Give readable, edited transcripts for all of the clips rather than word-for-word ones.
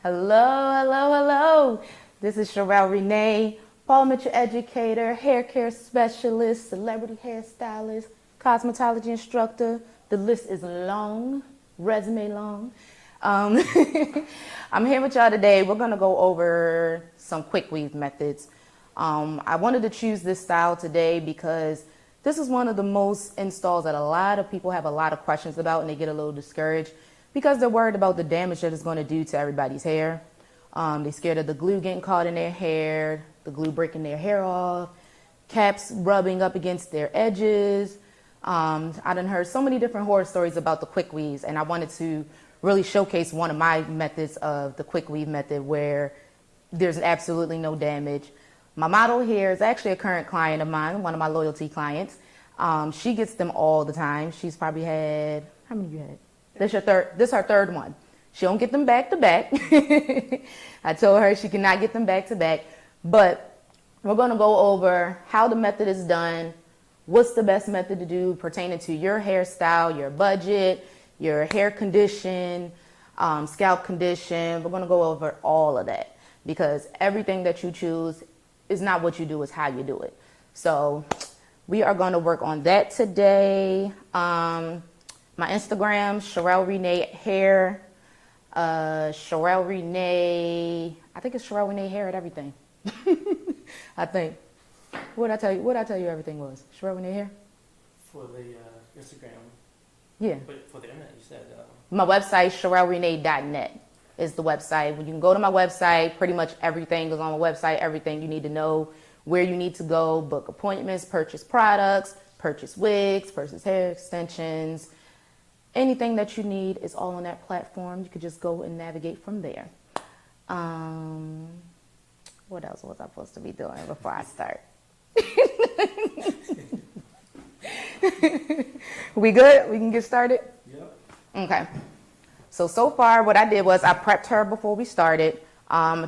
Hello. This is Cherelle Renee, parliamentary educator, hair care specialist, celebrity hairstylist, cosmetology instructor. The list is long, resume long. Um, I'm here with y'all today. We're gonna go over some quick weave methods. I wanted to choose this style today because this is one of the most installs that a lot of people have a lot of questions about, and they get a little discouraged because they're worried about the damage that it's going to do to everybody's hair. They're scared of the glue getting caught in their hair, the glue breaking their hair off, caps rubbing up against their edges. I done heard so many different horror stories about the quick weaves, and I wanted to really showcase one of my methods of the quick weave method where there's absolutely no damage. My model here is actually a current client of mine, one of my loyalty clients. She gets them all the time. She's probably had, how many you had? This is her third one. She don't get them back to back. I told her she cannot get them back to back, but we're gonna go over how the method is done, what's the best method to do pertaining to your hairstyle, your budget, your hair condition, scalp condition. We're gonna go over all of that because everything that you choose is not what you do, it's how you do it. So we are gonna work on that today. My Instagram, Cherelle Renee Hair, Cherelle Renee, I think it's Cherelle Renee Hair at everything. I think. What I tell you everything was? Cherelle Renee Hair? For the Instagram. Yeah. But for the internet, you said... My website, CherelleRenee.net is the website. When you can go to my website, pretty much everything is on the website, everything you need to know, where you need to go, book appointments, purchase products, purchase wigs, purchase hair extensions. Anything that you need is all on that platform. You could just go and navigate from there. What else was I supposed to be doing before I start? We good? We can get started? Yep. Okay. So far what I did was I prepped her before we started.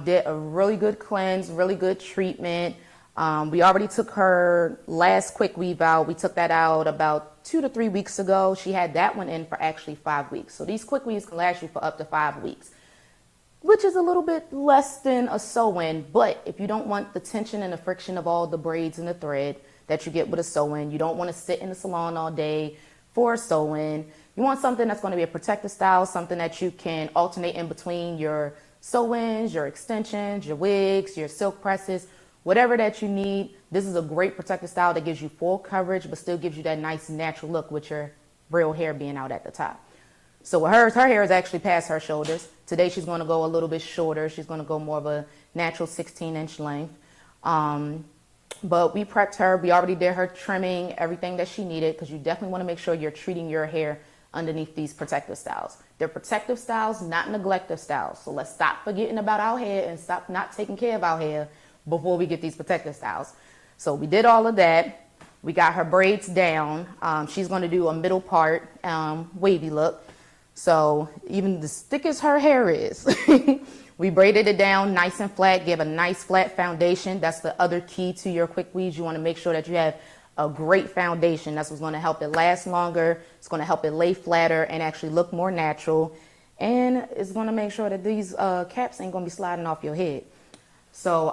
Did a really good cleanse, really good treatment. We already took her last quick weave out. We took that out about 2 to 3 weeks ago. She had that one in for actually 5 weeks. So these quick weaves can last you for up to 5 weeks, which is a little bit less than a sew-in. But if you don't want the tension and the friction of all the braids and the thread that you get with a sew-in, you don't want to sit in the salon all day for a sew-in. You want something that's going to be a protective style, something that you can alternate in between your sew-ins, your extensions, your wigs, your silk presses, whatever that you need. This is a great protective style that gives you full coverage, but still gives you that nice natural look with your real hair being out at the top. So with hers, her hair is actually past her shoulders. Today she's going to go a little bit shorter. She's going to go more of a natural 16-inch length. But we prepped her. We already did her trimming, everything that she needed, because you definitely want to make sure you're treating your hair underneath these protective styles. They're protective styles, not neglective styles. So let's stop forgetting about our hair and stop not taking care of our hair before we get these protective styles. So we did all of that. We got her braids down. She's going to do a middle part wavy look. So even as thick as her hair is, we braided it down nice and flat, give a nice flat foundation. That's the other key to your quick weaves. You want to make sure that you have a great foundation. That's what's going to help it last longer. It's going to help it lay flatter and actually look more natural. And it's going to make sure that these caps ain't going to be sliding off your head. So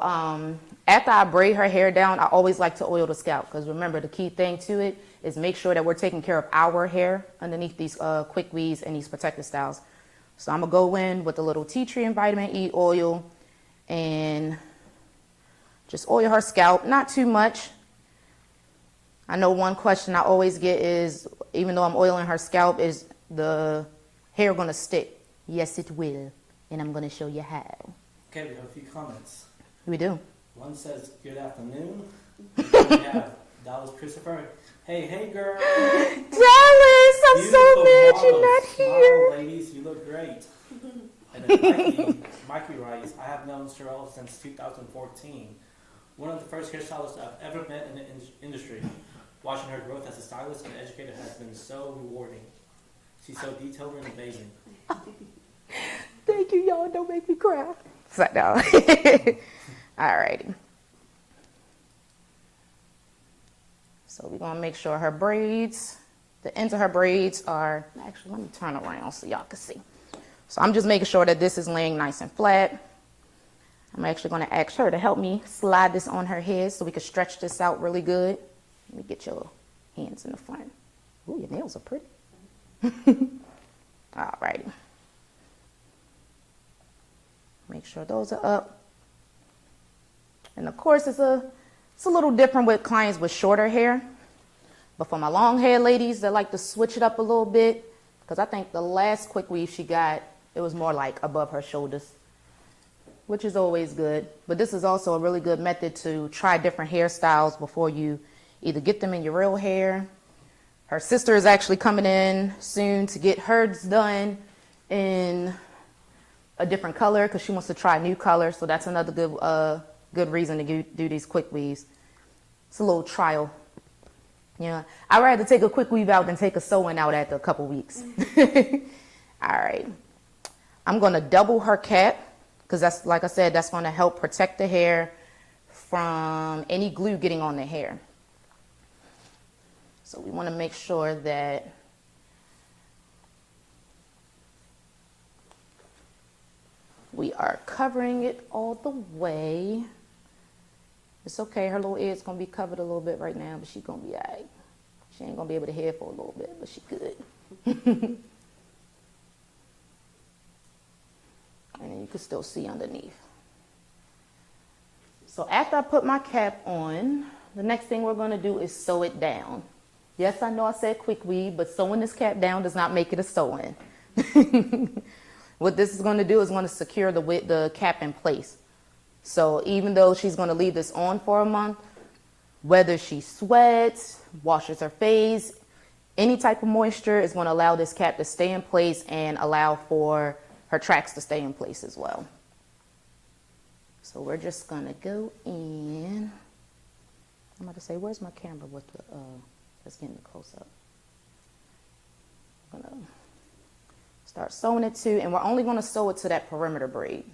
after I braid her hair down, I always like to oil the scalp, because remember, the key thing to it is make sure that we're taking care of our hair underneath these quick weaves and these protective styles. So I'm going to go in with a little tea tree and vitamin E oil and just oil her scalp, not too much. I know one question I always get is, even though I'm oiling her scalp, is the hair going to stick? Yes, it will, and I'm going to show you how. Okay, we have a few comments. We do. One says, good afternoon. We have Dallas Christopher. Hey girl. Dallas, I'm so mad you're not here. Smile, ladies, you look great. And then Mikey writes, I have known Cherelle since 2014. One of the first hairstylists I've ever met in the industry. Watching her growth as a stylist and educator has been so rewarding. She's so detailed and amazing. Thank you, y'all. Don't make me cry. So, no. Alrighty. So we're going to make sure her braids, the ends of her braids are, actually let me turn around so y'all can see. So I'm just making sure that this is laying nice and flat. I'm actually going to ask her to help me slide this on her head so we can stretch this out really good. Let me get your hands in the front. Ooh, your nails are pretty. All righty. Make sure those are up. And of course, it's a little different with clients with shorter hair. But for my long hair ladies that like to switch it up a little bit, because I think the last quick weave she got, it was more like above her shoulders, which is always good. But this is also a really good method to try different hairstyles before you either get them in your real hair. Her sister is actually coming in soon to get hers done in a different color because she wants to try a new color. So that's another good reason to do these quick weaves. It's a little trial. Yeah, I'd rather take a quick weave out than take a sew-in out after a couple weeks. All right. I'm going to double her cap because that's, like I said, that's going to help protect the hair from any glue getting on the hair. So we want to make sure that we are covering it all the way. It's okay, her little ear's going to be covered a little bit right now, but she's going to be all right. She ain't going to be able to hear for a little bit, but she good. And then you can still see underneath. So after I put my cap on, the next thing we're going to do is sew it down. Yes, I know I said quick weave, but sewing this cap down does not make it a sew-in. What this is going to do is going to secure the cap in place. So even though she's going to leave this on for a month, whether she sweats, washes her face, any type of moisture is going to allow this cap to stay in place and allow for her tracks to stay in place as well. So we're just going to go in. I'm about to say, where's my camera with the, let's get in the close up. I'm going to start sewing it to, and we're only going to sew it to that perimeter braid.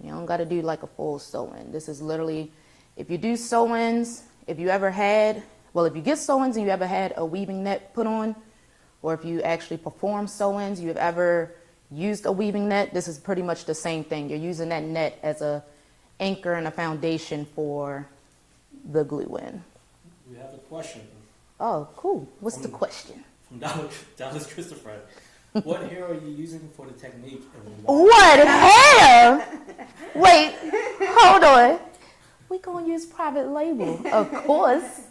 You don't got to do like a full sew-in. This is literally, if you do sew-ins, if you get sew-ins and you ever had a weaving net put on, or if you actually perform sew-ins, you've ever used a weaving net, this is pretty much the same thing. You're using that net as a anchor and a foundation for the glue in. We have a question. Oh, cool. What's the question? From Dallas Christopher. What hair are you using for the technique? And what hair? Wait, hold on. We're going to use private label, of course.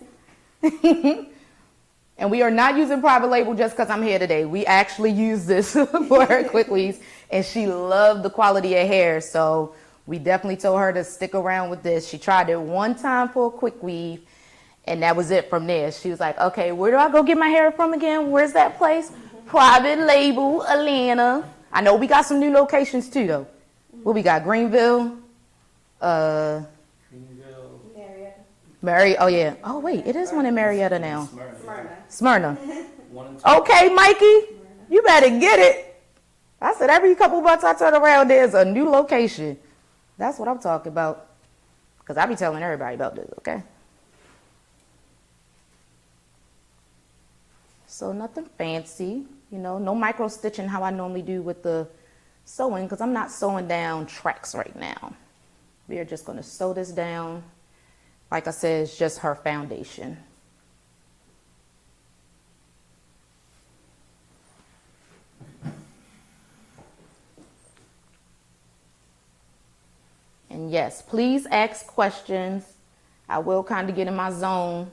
And we are not using private label just because I'm here today. We actually use this for her quick weaves, and she loved the quality of hair. So we definitely told her to stick around with this. She tried it one time for a quick weave, and that was it from there. She was like, okay, where do I go get my hair from again? Where's that place? Private label, Atlanta. I know we got some new locations too, though. What we got? Greenville. Greenville. Marietta. Oh yeah. Oh wait, it is one in Marietta now. Smyrna. One Okay, Mikey, you better get it. I said every couple months I turn around, there's a new location. That's what I'm talking about. Because I be telling everybody about this, okay? So nothing fancy, you know, no micro stitching how I normally do with the sewing because I'm not sewing down tracks right now. We are just going to sew this down. Like I said, it's just her foundation. And yes, please ask questions. I will kind of get in my zone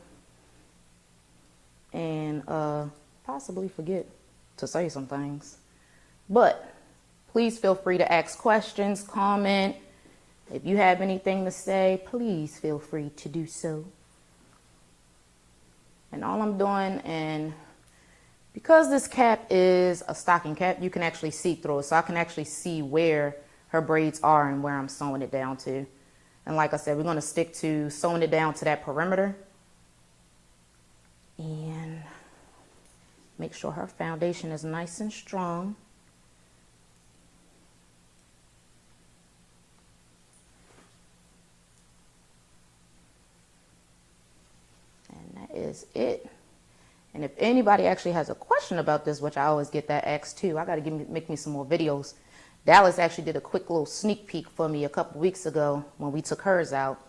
and possibly forget to say some things. But please feel free to ask questions, comment. If you have anything to say, please feel free to do so. And all I'm doing, and because this cap is a stocking cap, you can actually see through it. So I can actually see where her braids are and where I'm sewing it down to. And like I said, we're going to stick to sewing it down to that perimeter. And make sure her foundation is nice and strong. And that is it. And if anybody actually has a question about this, which I always get that asked too, I got to make me some more videos. Dallas actually did a quick little sneak peek for me a couple weeks ago when we took hers out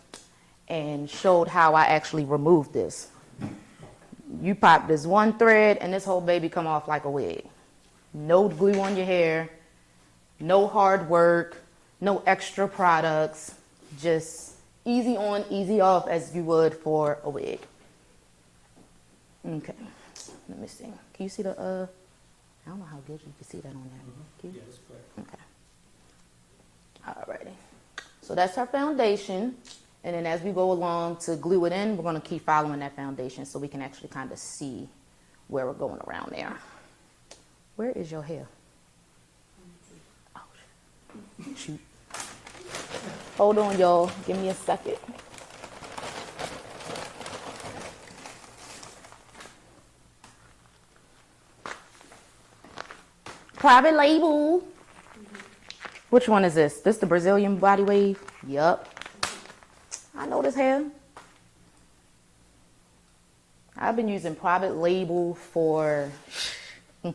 and showed how I actually removed this. You pop this one thread and this whole baby come off like a wig. No glue on your hair, no hard work, no extra products, just easy on, easy off as you would for a wig. Okay, let me see. Can you see the, I don't know how good you can see that on there. Can you? Yeah, that's correct. Okay. Alrighty. So that's our foundation. And then as we go along to glue it in, we're going to keep following that foundation so we can actually kind of see where we're going around there. Where is your hair? Oh, shoot. Hold on, y'all. Give me a second. Private label. Which one is this? This the Brazilian body wave? Yup. I know this hair. I've been using private label for, I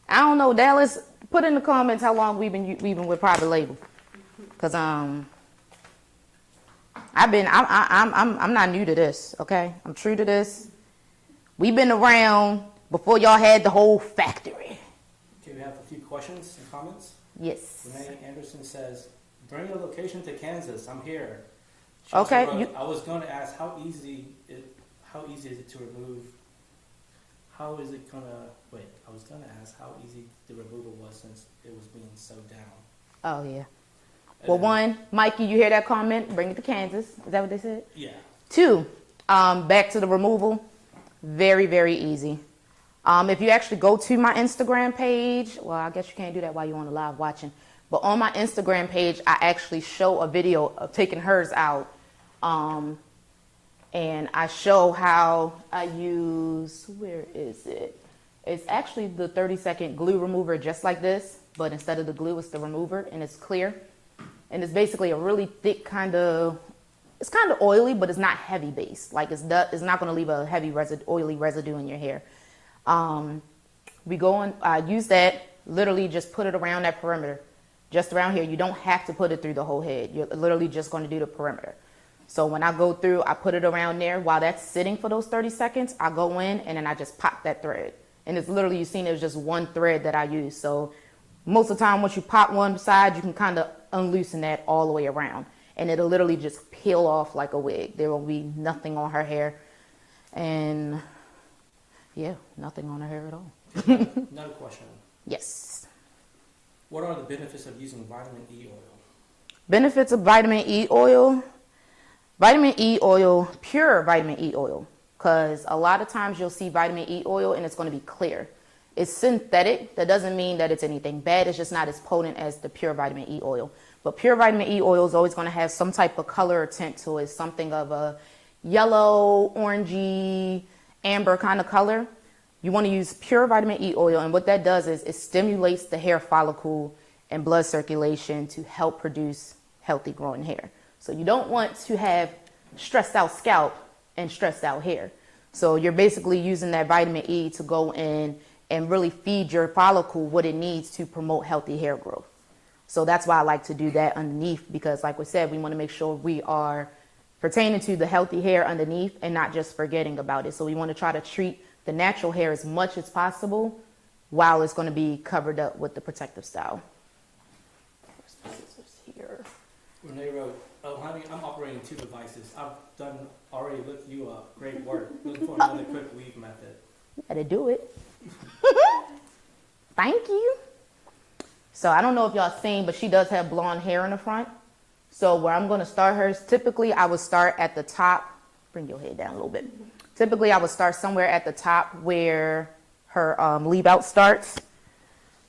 don't know, Dallas, put in the comments how long we've been with private label. Cause I'm not new to this, okay? I'm true to this. We've been around before y'all had the whole factory. Okay, we have a few questions and comments. Yes. Renee Anderson says, bring your location to Kansas. I'm here. She Okay. also wrote, I was going to ask how easy is it to remove? How is it gonna wait? I was going to ask how easy the removal was since it was being sewed down. Oh yeah. And Well, then- one, Mikey, you hear that comment? Bring it to Kansas. Is that what they said? Yeah. Two, back to the removal. Very, very easy. If you actually go to my Instagram page, well, I guess you can't do that while you're on the live watching. But on my Instagram page, I actually show a video of taking hers out. And I show how I use, where is it? It's actually the 30-second glue remover just like this, but instead of the glue, it's the remover, and it's clear. And it's basically a really thick it's kind of oily, but it's not heavy base. Like it's not going to leave a heavy oily residue in your hair. I use that, literally just put it around that perimeter. Just around here. You don't have to put it through the whole head. You're literally just going to do the perimeter. So when I go through, I put it around there. While that's sitting for those 30 seconds, I go in and then I just pop that thread. And it's literally, you've seen, it's just one thread that I use. So most of the time, once you pop one side, you can kind of unloosen that all the way around. And it'll literally just peel off like a wig. There will be nothing on her hair. And yeah, nothing on her hair at all. Another question. Yes. What are the benefits of using vitamin E oil? Benefits of vitamin E oil. Vitamin E oil, pure vitamin E oil. Because a lot of times you'll see vitamin E oil and it's going to be clear. It's synthetic. That doesn't mean that it's anything bad. It's just not as potent as the pure vitamin E oil. But pure vitamin E oil is always going to have some type of color or tint to it. Something of a yellow, orangey, amber kind of color. You want to use pure vitamin E oil. And what that does is it stimulates the hair follicle and blood circulation to help produce healthy growing hair. So you don't want to have stressed out scalp and stressed out hair. So you're basically using that vitamin E to go in and really feed your follicle what it needs to promote healthy hair growth. So that's why I like to do that underneath, because like we said, we want to make sure we are pertaining to the healthy hair underneath and not just forgetting about it. So we want to try to treat the natural hair as much as possible while it's going to be covered up with the protective style. Where's the scissors here? Renee wrote, oh honey, I'm operating 2 devices. I've already looked you up. Great work. Looking for another quick weave method. You gotta do it. Thank you. So I don't know if y'all seen, but she does have blonde hair in the front. So where I'm going to start hers, typically I would start at the top. Bring your head down a little bit. Typically I would start somewhere at the top where her leave out starts.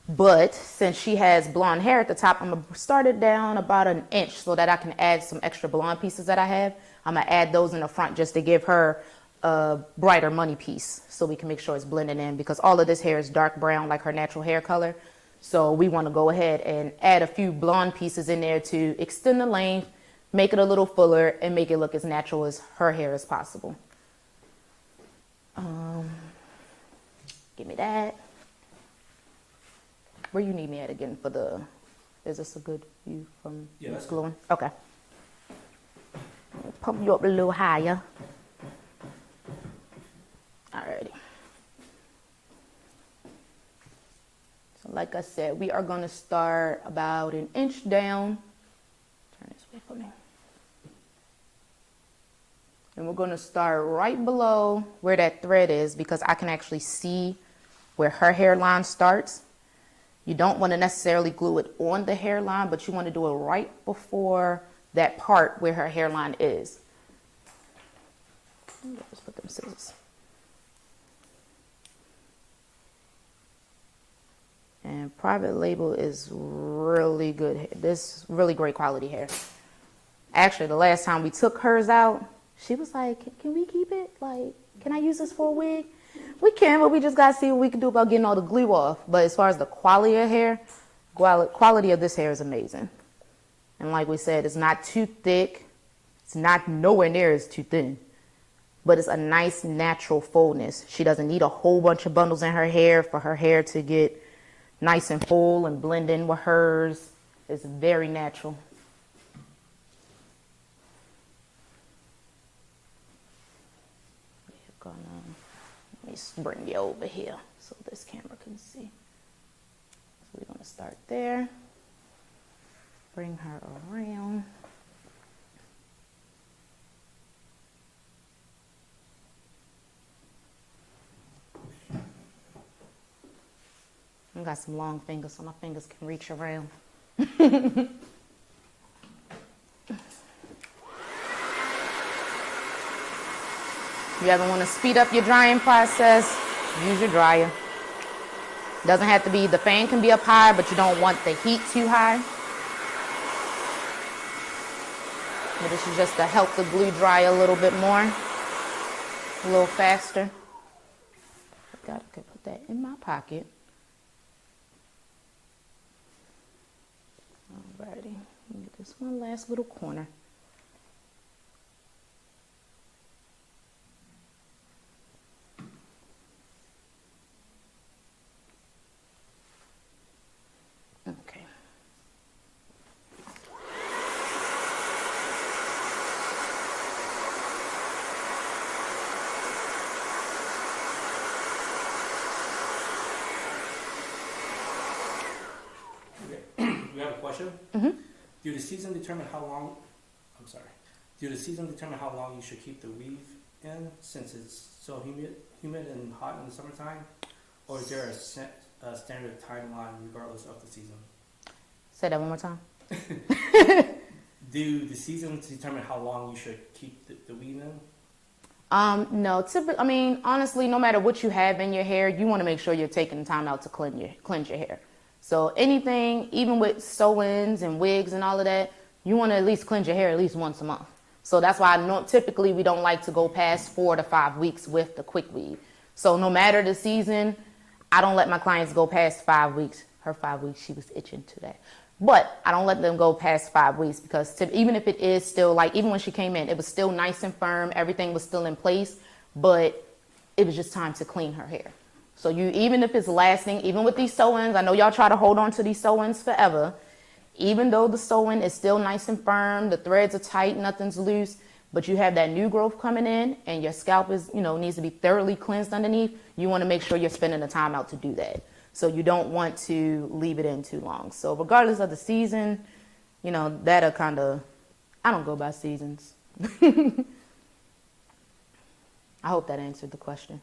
But since she has blonde hair at the top, I'm going to start it down about an inch so that I can add some extra blonde pieces that I have. I'm going to add those in the front just to give her a brighter money piece so we can make sure it's blending in, because all of this hair is dark brown like her natural hair color. So we want to go ahead and add a few blonde pieces in there to extend the length, make it a little fuller, and make it look as natural as her hair as possible. Give me that. Where you need me at again for the, is this a good view from Yeah, gluing? Okay. Pump you up a little higher. Alrighty. So like I said, we are going to start about an inch down. Turn this way for me. And we're going to start right below where that thread is because I can actually see where her hairline starts. You don't want to necessarily glue it on the hairline, but you want to do it right before that part where her hairline is. Let's put them scissors. And Private Label is really good. This is really great quality hair. Actually, the last time we took hers out, she was like, can we keep it? Like, can I use this for a wig? We can, but we just got to see what we can do about getting all the glue off. But as far as the quality of hair, quality of this hair is amazing. And like we said, it's not too thick. It's not nowhere near as too thin. But it's a nice natural fullness. She doesn't need a whole bunch of bundles in her hair for her hair to get nice and full and blend in with hers. It's very natural. Let me bring you over here so this camera can see. So we're going to start there. Bring her around. I got some long fingers, so my fingers can reach around. You ever want to speed up your drying process, use your dryer. Doesn't have to be, the fan can be up high, but you don't want the heat too high. But this is just to help the glue dry a little bit more, a little faster. I could put that in my pocket. Alrighty, get this one last little corner. Okay. We have a question. Mm-hmm. Do the season determine how long? I'm sorry. Do the season determine how long you should keep the weave in, since it's so humid and hot in the summertime, or is there a standard timeline regardless of the season? Say that one more time. Do the seasons determine how long you should keep the weave in? No, typically, I mean, honestly, no matter what you have in your hair, you want to make sure you're taking the time out to cleanse your hair. So anything, even with sew-ins and wigs and all of that, you want to at least cleanse your hair at least once a month. So that's why typically we don't like to go past 4 to 5 weeks with the quick weave. So no matter the season, I don't let my clients go past 5 weeks. Her 5 weeks, she was itching today. But I don't let them go past 5 weeks because even if it is still like, even when she came in, it was still nice and firm. Everything was still in place, but it was just time to clean her hair. So even if it's lasting, even with these sew-ins, I know y'all try to hold on to these sew-ins forever. Even though the sew-in is still nice and firm, the threads are tight, nothing's loose, but you have that new growth coming in and your scalp is, needs to be thoroughly cleansed underneath, you want to make sure you're spending the time out to do that. So you don't want to leave it in too long. So regardless of the season, that'll kind of, I don't go by seasons. I hope that answered the question.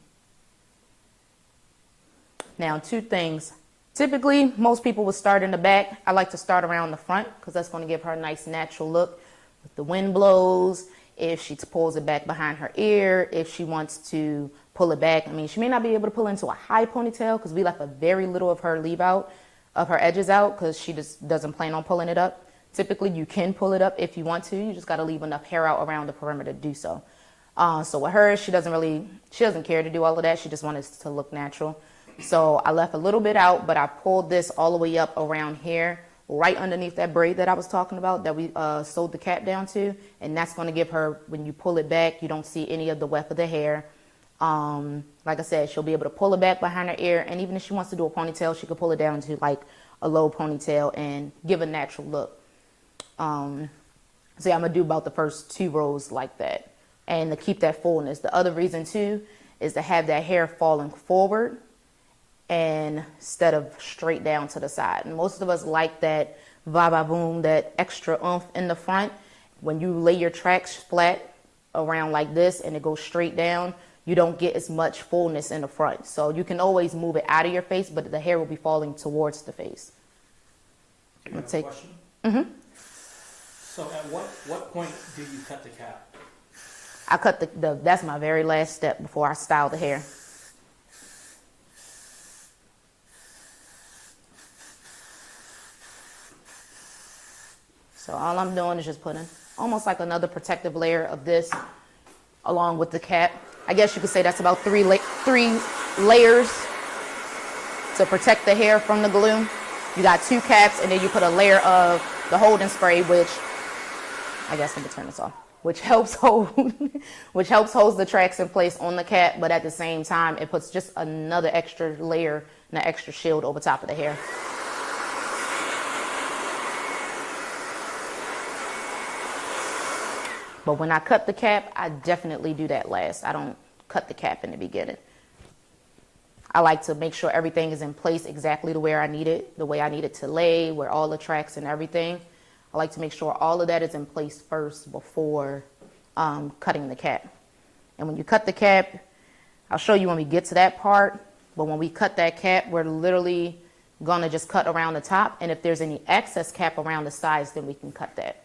Now, 2 things. Typically, most people would start in the back. I like to start around the front because that's going to give her a nice natural look. If the wind blows, if she pulls it back behind her ear, if she wants to pull it back. I mean, she may not be able to pull into a high ponytail because we left a very little of her of her edges out because she just doesn't plan on pulling it up. Typically, you can pull it up if you want to. You just got to leave enough hair out around the perimeter to do so. So with her, she doesn't care to do all of that. She just wants it to look natural. So I left a little bit out, but I pulled this all the way up around here, right underneath that braid that I was talking about that we sewed the cap down to. And that's going to give her, when you pull it back, you don't see any of the weft of the hair. Like I said, she'll be able to pull it back behind her ear, and even if she wants to do a ponytail, she could pull it down to like a low ponytail and give a natural look. So yeah, I'm gonna do about the first 2 rows like that, and to keep that fullness. The other reason too is to have that hair falling forward and instead of straight down to the side. And most of us like that va-va-boom, that extra oomph in the front. When you lay your tracks flat around like this and it goes straight down, you don't get as much fullness in the front. So you can always move it out of your face, but the hair will be falling towards the face. You have a question? So at what point do you cut the cap? I cut that's my very last step before I style the hair. So all I'm doing is just putting almost like another protective layer of this along with the cap. I guess you could say that's about 3 layers to protect the hair from the glue. You got 2 caps, and then you put a layer of the holding spray, which I guess let me turn this off, which helps hold the tracks in place on the cap, but at the same time it puts just another extra layer and an extra shield over top of the hair. But when I cut the cap, I definitely do that last. I don't cut the cap in the beginning. I like to make sure everything is in place exactly the way I need it, the way I need it to lay, where all the tracks and everything. I like to make sure all of that is in place first before cutting the cap. And when you cut the cap, I'll show you when we get to that part, but when we cut that cap, we're literally gonna just cut around the top, and if there's any excess cap around the sides, then we can cut that.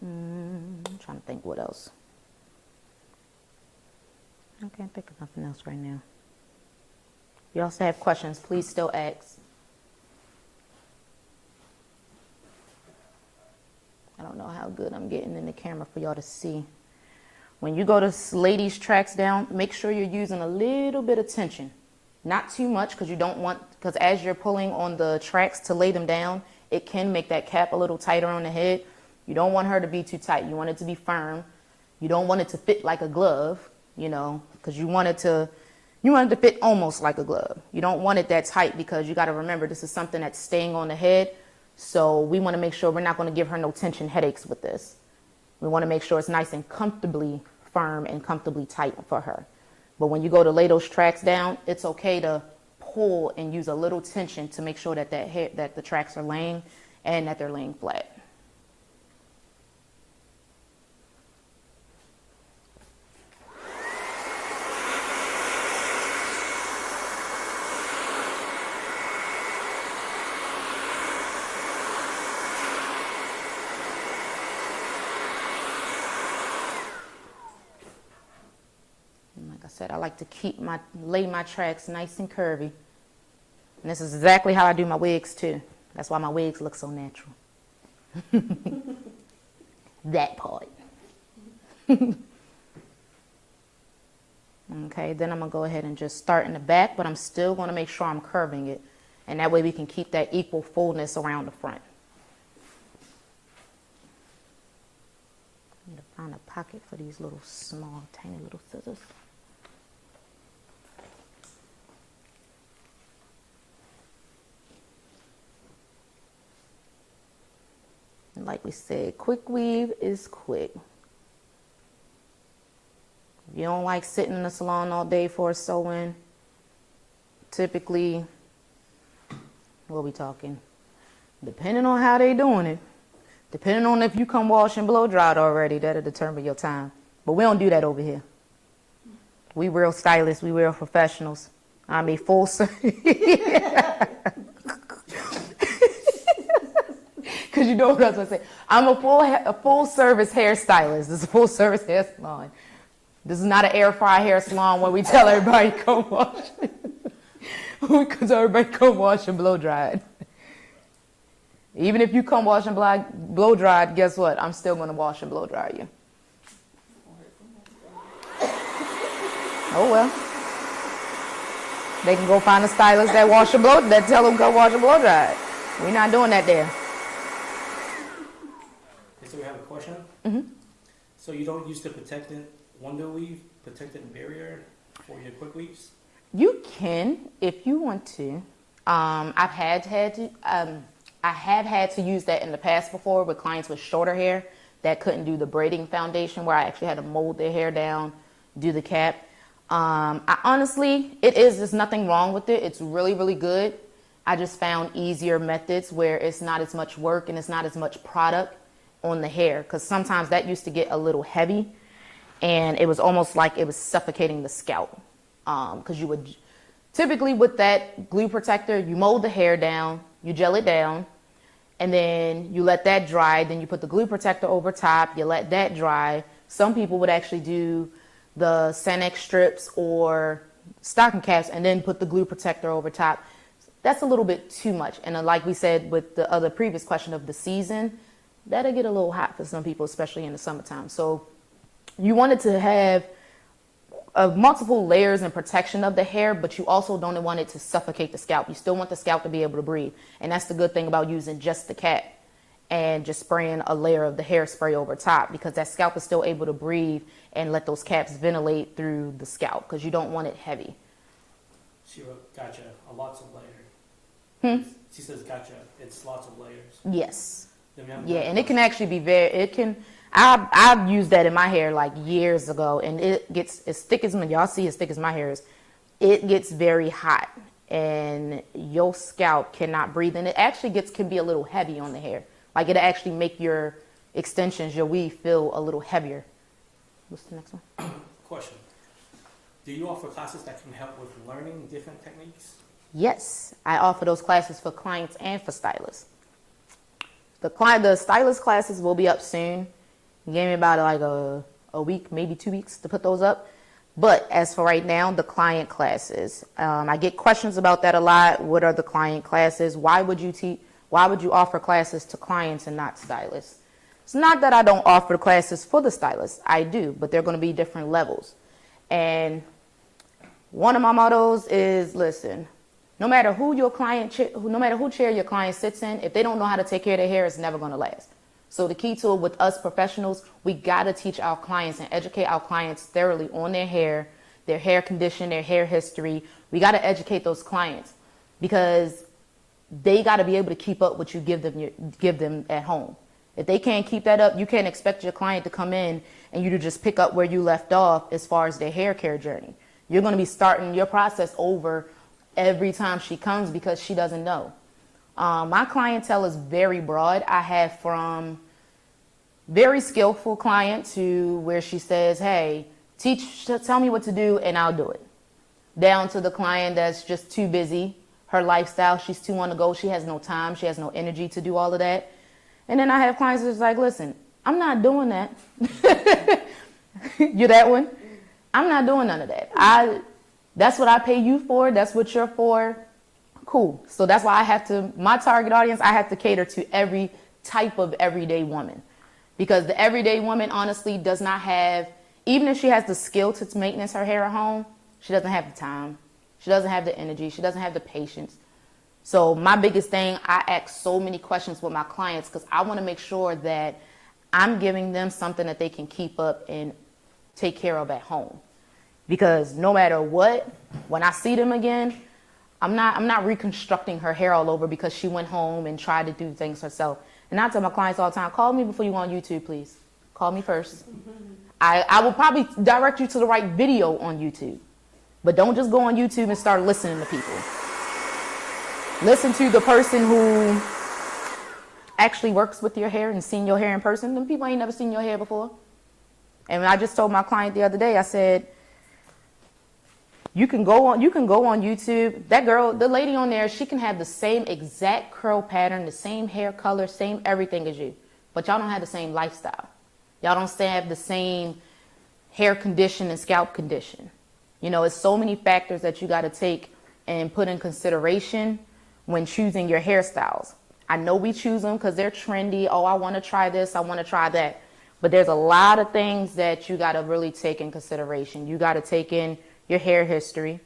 I'm trying to think what else. I can't think of nothing else right now. If you also have questions, please still ask. I don't know how good I'm getting in the camera for y'all to see. When you go to lay these tracks down, make sure you're using a little bit of tension. Not too much, because you don't want, because as you're pulling on the tracks to lay them down, it can make that cap a little tighter on the head. You don't want her to be too tight. You want it to be firm. You don't want it to fit like a glove, you know, because you want it to fit almost like a glove. You don't want it that tight, because you got to remember this is something that's staying on the head. So we want to make sure we're not going to give her no tension headaches with this. We want to make sure it's nice and comfortably firm and comfortably tight for her. But when you go to lay those tracks down, it's okay to pull and use a little tension to make sure that that the tracks are laying and that they're laying flat. I like to lay my tracks nice and curvy. And this is exactly how I do my wigs too. That's why my wigs look so natural. That part. Okay, then I'm gonna go ahead and just start in the back, but I'm still gonna make sure I'm curving it. And that way we can keep that equal fullness around the front. I need to find a pocket for these little small, tiny little scissors. Like we said, quick weave is quick. If you don't like sitting in the salon all day for a sew-in, typically, what we talking? Depending on how they doing it, depending on if you come wash and blow dried already, that'll determine your time. But we don't do that over here. We real stylists, we real professionals. I mean, full service. Because you know what I was going to say. I'm a full service hairstylist. This is a full service hair salon. This is not an air fry hair salon where we tell everybody come wash. Because everybody come wash and blow dried. Even if you come wash and blow dried, guess what? I'm still going to wash and blow dry you. Oh well. They can go find a stylist that that tell them go wash and blow dry. We're not doing that there. Okay, so we have a question. So you don't use the protectant wonder weave, protectant barrier for your quick weaves? You can if you want to. I have had to use that in the past before with clients with shorter hair that couldn't do the braiding foundation, where I actually had to mold their hair down, do the cap. There's nothing wrong with it. It's really, really good. I just found easier methods where it's not as much work and it's not as much product on the hair, because sometimes that used to get a little heavy and it was almost like it was suffocating the scalp. Because you would typically, with that glue protector, you mold the hair down, you gel it down, and then you let that dry. Then you put the glue protector over top, you let that dry. Some people would actually do the Sanex strips or stocking caps and then put the glue protector over top. That's a little bit too much. And like we said with the other previous question of the season, that'll get a little hot for some people, especially in the summertime. So you wanted to have multiple layers and protection of the hair, but you also don't want it to suffocate the scalp. You still want the scalp to be able to breathe. And that's the good thing about using just the cap and just spraying a layer of the hairspray over top, because that scalp is still able to breathe and let those caps ventilate through the scalp, because you don't want it heavy. She wrote, gotcha, lots of layers. She says, gotcha, it's lots of layers. Yes. Yeah, and it can actually be I've used that in my hair like years ago, and it gets as thick as y'all see as thick as my hair is. It gets very hot and your scalp cannot breathe, and it actually can be a little heavy on the hair. Like it'll actually make your extensions, your weave, feel a little heavier. What's the next one? Question. Do you offer classes that can help with learning different techniques? Yes, I offer those classes for clients and for stylists. The stylist classes will be up soon. Give me about like a week, maybe 2 weeks to put those up. But as for right now, the client classes, I get questions about that a lot. What are the client classes? Why would you offer classes to clients and not stylists? It's not that I don't offer classes for the stylists. I do, but they're going to be different levels. And one of my mottos is, listen, no matter who chair your client sits in, if they don't know how to take care of their hair, it's never going to last. So the key to it with us professionals, we got to teach our clients and educate our clients thoroughly on their hair condition, their hair history. We got to educate those clients because they got to be able to keep up what you give them at home. If they can't keep that up, you can't expect your client to come in and you to just pick up where you left off as far as their hair care journey. You're going to be starting your process over every time she comes because she doesn't know. My clientele is very broad. I have from very skillful client to where she says, hey, tell me what to do and I'll do it. Down to the client that's just too busy. Her lifestyle, she's too on the go. She has no time. She has no energy to do all of that. And then I have clients that's like, listen, I'm not doing that. You're that one? I'm not doing none of that. That's what I pay you for. That's what you're for. Cool. So that's why my target audience, I have to cater to every type of everyday woman. Because the everyday woman honestly does not have, even if she has the skill to maintenance her hair at home, she doesn't have the time. She doesn't have the energy. She doesn't have the patience. So my biggest thing, I ask so many questions with my clients because I want to make sure that I'm giving them something that they can keep up and take care of at home. Because no matter what, when I see them again, I'm not reconstructing her hair all over because she went home and tried to do things herself. And I tell my clients all the time, call me before you go on YouTube, please. Call me first. I will probably direct you to the right video on YouTube. But don't just go on YouTube and start listening to people. Listen to the person who actually works with your hair and seen your hair in person. Them people ain't never seen your hair before. And I just told my client the other day, I said, you can go on YouTube. That girl, the lady on there, she can have the same exact curl pattern, the same hair color, same everything as you. But y'all don't have the same lifestyle. Y'all don't have the same hair condition and scalp condition. You know, it's so many factors that you got to take and put in consideration when choosing your hairstyles. I know we choose them because they're trendy. Oh, I want to try this. I want to try that. But there's a lot of things that you got to really take in consideration. You got to take in your hair history.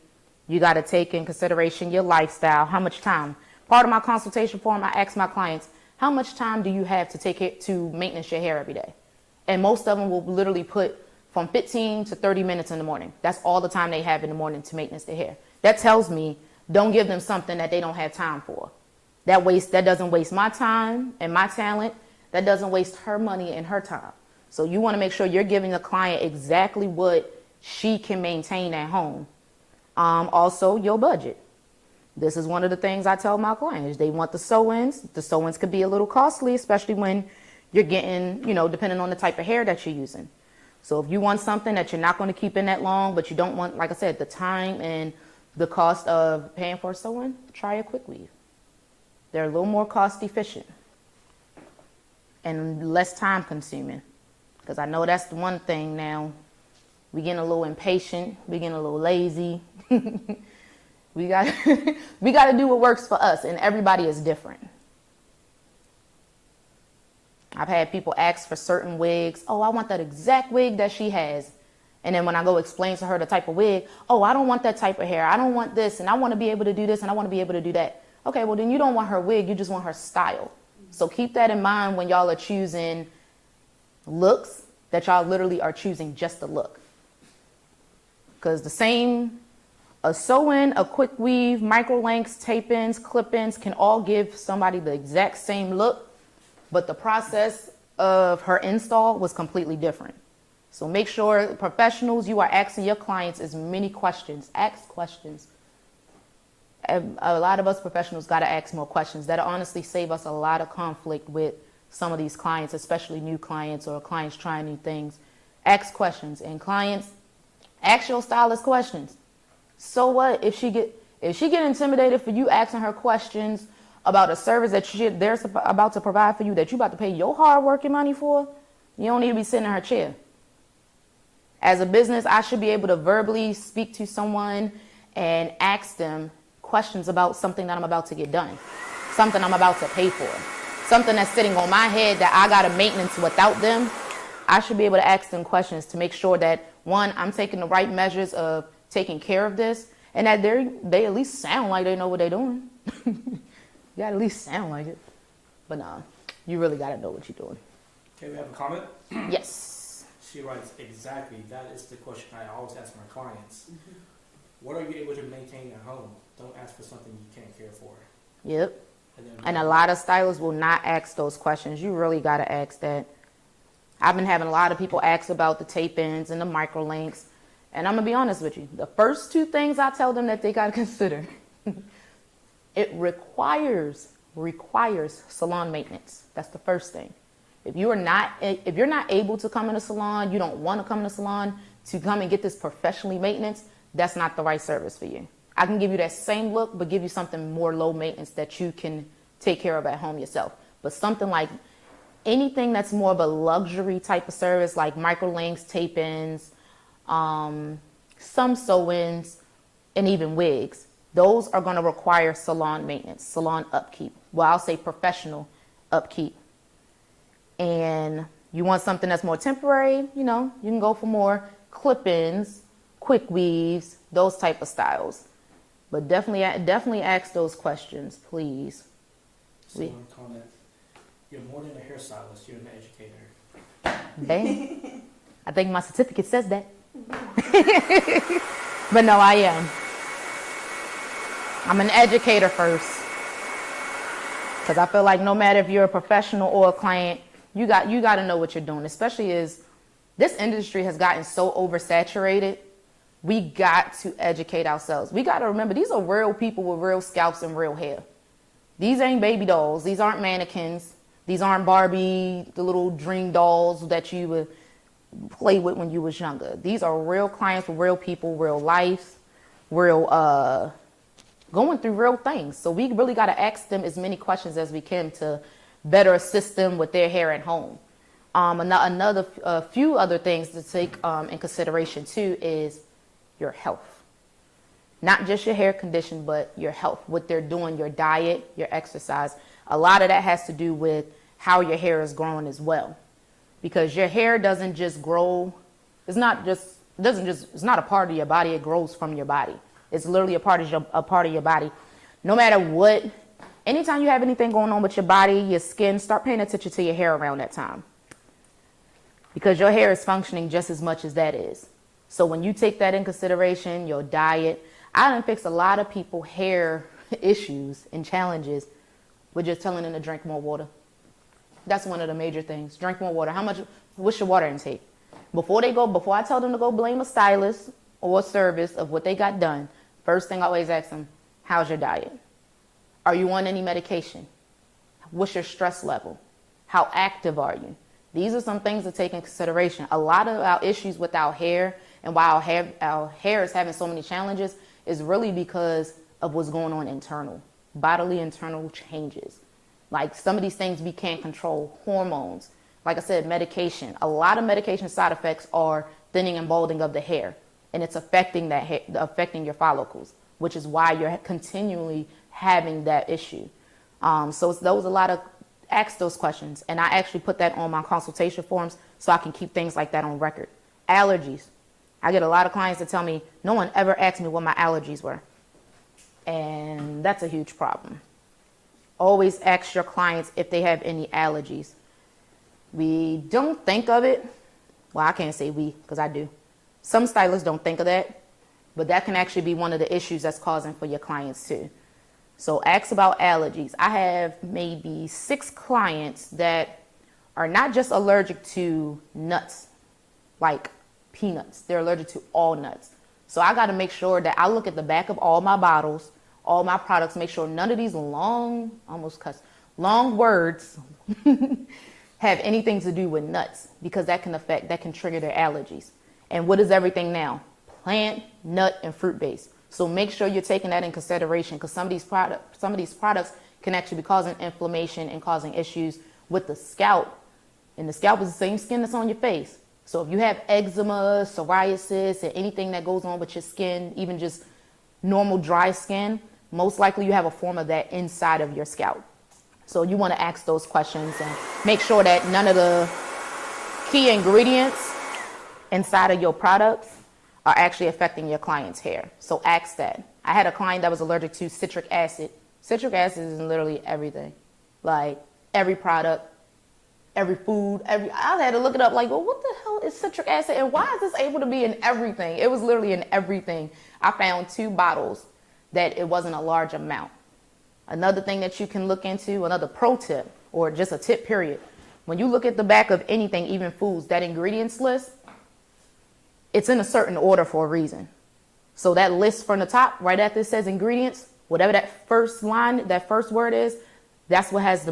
You got to take in consideration your lifestyle, how much time. Part of my consultation form, I ask my clients, how much time do you have to take it to maintenance your hair every day? And most of them will literally put from 15 to 30 minutes in the morning. That's all the time they have in the morning to maintenance their hair. That tells me don't give them something that they don't have time for. That doesn't waste my time and my talent. That doesn't waste her money and her time. So you want to make sure you're giving the client exactly what she can maintain at home. Also, your budget. This is one of the things I tell my clients. They want the sew-ins. The sew-ins could be a little costly, especially when you're getting, depending on the type of hair that you're using. So if you want something that you're not going to keep in that long, but you don't want, like I said, the time and the cost of paying for a sew-in, try a quick weave. They're a little more cost efficient and less time consuming. Because I know that's the one thing now. We getting a little impatient. We getting a little lazy. We got to do what works for us, and everybody is different. I've had people ask for certain wigs. Oh, I want that exact wig that she has. And then when I go explain to her the type of wig, oh, I don't want that type of hair. I don't want this, and I want to be able to do this, and I want to be able to do that. Okay, well, then you don't want her wig. You just want her style. So keep that in mind when y'all are choosing looks, that y'all literally are choosing just the look. Because a sew-in, a quick weave, micro lengths, tape-ins, clip-ins can all give somebody the exact same look, but the process of her install was completely different. So make sure, professionals, you are asking your clients as many questions. Ask questions. A lot of us professionals got to ask more questions. That'll honestly save us a lot of conflict with some of these clients, especially new clients or clients trying new things. Ask questions. And clients, ask your stylist questions. So what if she get intimidated for you asking her questions about a service that they're about to provide for you, that you about to pay your hard working money for? You don't need to be sitting in her chair. As a business, I should be able to verbally speak to someone and ask them questions about something that I'm about to get done, something I'm about to pay for, something that's sitting on my head that I got to maintenance without them. I should be able to ask them questions to make sure that, one, I'm taking the right measures of taking care of this, and that they at least sound like they know what they're doing. You gotta at least sound like it. But nah, you really gotta know what you're doing. Okay, we have a comment. Yes. She writes, exactly, that is the question I always ask my clients. What are you able to maintain at home? Don't ask for something you can't care for. Yep. And a lot of stylists will not ask those questions. You really gotta ask that. I've been having a lot of people ask about the tape-ins and the micro links. And I'm going to be honest with you. The first two things I tell them that they got to consider, it requires salon maintenance. That's the first thing. If you're not able to come in a salon, you don't want to come in a salon to come and get this professionally maintenance, that's not the right service for you. I can give you that same look, but give you something more low maintenance that you can take care of at home yourself. But something like anything that's more of a luxury type of service, like micro links, tape-ins, some sew-ins, and even wigs, those are going to require salon maintenance, salon upkeep. Well, I'll say professional upkeep. And you want something that's more temporary, you can go for more clip-ins, quick weaves, those type of styles. But definitely ask those questions, please. Someone comment, you're more than a hairstylist, you're an educator. Dang. I think my certificate says that. But no, I am. I'm an educator first. Because I feel like no matter if you're a professional or a client, you got to know what you're doing, especially as this industry has gotten so oversaturated. We got to educate ourselves. We got to remember, these are real people with real scalps and real hair. These ain't baby dolls. These aren't mannequins. These aren't Barbie, the little dream dolls that you would play with when you was younger. These are real clients with real people, real life, real going through real things. So we really got to ask them as many questions as we can to better assist them with their hair at home. A few other things to take in consideration too is your health. Not just your hair condition, but your health, what they're doing, your diet, your exercise. A lot of that has to do with how your hair is growing as well. Because your hair doesn't just grow, it's not a part of your body, it grows from your body. It's literally a part of your body. No matter what, anytime you have anything going on with your body, your skin, start paying attention to your hair around that time. Because your hair is functioning just as much as that is. So when you take that in consideration, your diet, I done fixed a lot of people hair issues and challenges with just telling them to drink more water. That's one of the major things. Drink more water. What's your water intake? Before I tell them to go blame a stylist or a service of what they got done, first thing I always ask them, how's your diet? Are you on any medication? What's your stress level? How active are you? These are some things to take in consideration. A lot of our issues with our hair and why our hair is having so many challenges is really because of what's going on internal, bodily internal changes. Like some of these things we can't control, hormones. Like I said, medication. A lot of medication side effects are thinning and balding of the hair, and it's affecting affecting your follicles, which is why you're continually having that issue. So those a lot of ask those questions, and I actually put that on my consultation forms so I can keep things like that on record. Allergies. I get a lot of clients that tell me no one ever asked me what my allergies were, and that's a huge problem. Always ask your clients if they have any allergies. We don't think of it. Well, I can't say we, because I do. Some stylists don't think of that, but that can actually be one of the issues that's causing for your clients too. So ask about allergies. I have maybe 6 clients that are not just allergic to nuts, like peanuts. They're allergic to all nuts. So I got to make sure that I look at the back of all my bottles, all my products, make sure none of these long words have anything to do with nuts, because that can trigger their allergies. And what is everything now? Plant, nut, and fruit based. So make sure you're taking that in consideration, because some of these products can actually be causing inflammation and causing issues with the scalp. And the scalp is the same skin that's on your face. So if you have eczema, psoriasis, and anything that goes on with your skin, even just normal dry skin, most likely you have a form of that inside of your scalp. So you want to ask those questions and make sure that none of the key ingredients inside of your products are actually affecting your client's hair. So ask that. I had a client that was allergic to citric acid. Citric acid is in literally everything. Like every product, every food, I had to look it up like, well, what the hell is citric acid and why is this able to be in everything? It was literally in everything. I found 2 bottles that it wasn't a large amount. Another thing that you can look into, another pro tip, or just a tip period. When you look at the back of anything, even foods, that ingredients list, it's in a certain order for a reason. So that list from the top, right after it says ingredients, whatever that first line, that first word is, that's what has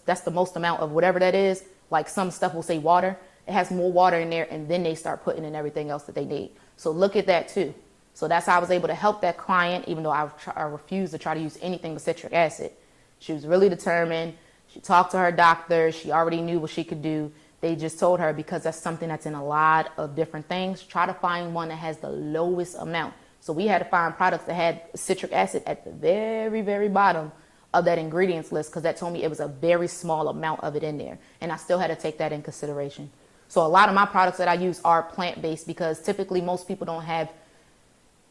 that's the most amount of whatever that is. Like some stuff will say water. It has more water in there, and then they start putting in everything else that they need. So look at that too. So that's how I was able to help that client, even though I refused to try to use anything but citric acid. She was really determined. She talked to her doctor. She already knew what she could do. They just told her, because that's something that's in a lot of different things, try to find one that has the lowest amount. So we had to find products that had citric acid at the very, very bottom of that ingredients list, because that told me it was a very small amount of it in there. And I still had to take that in consideration. So a lot of my products that I use are plant-based, because typically most people don't have,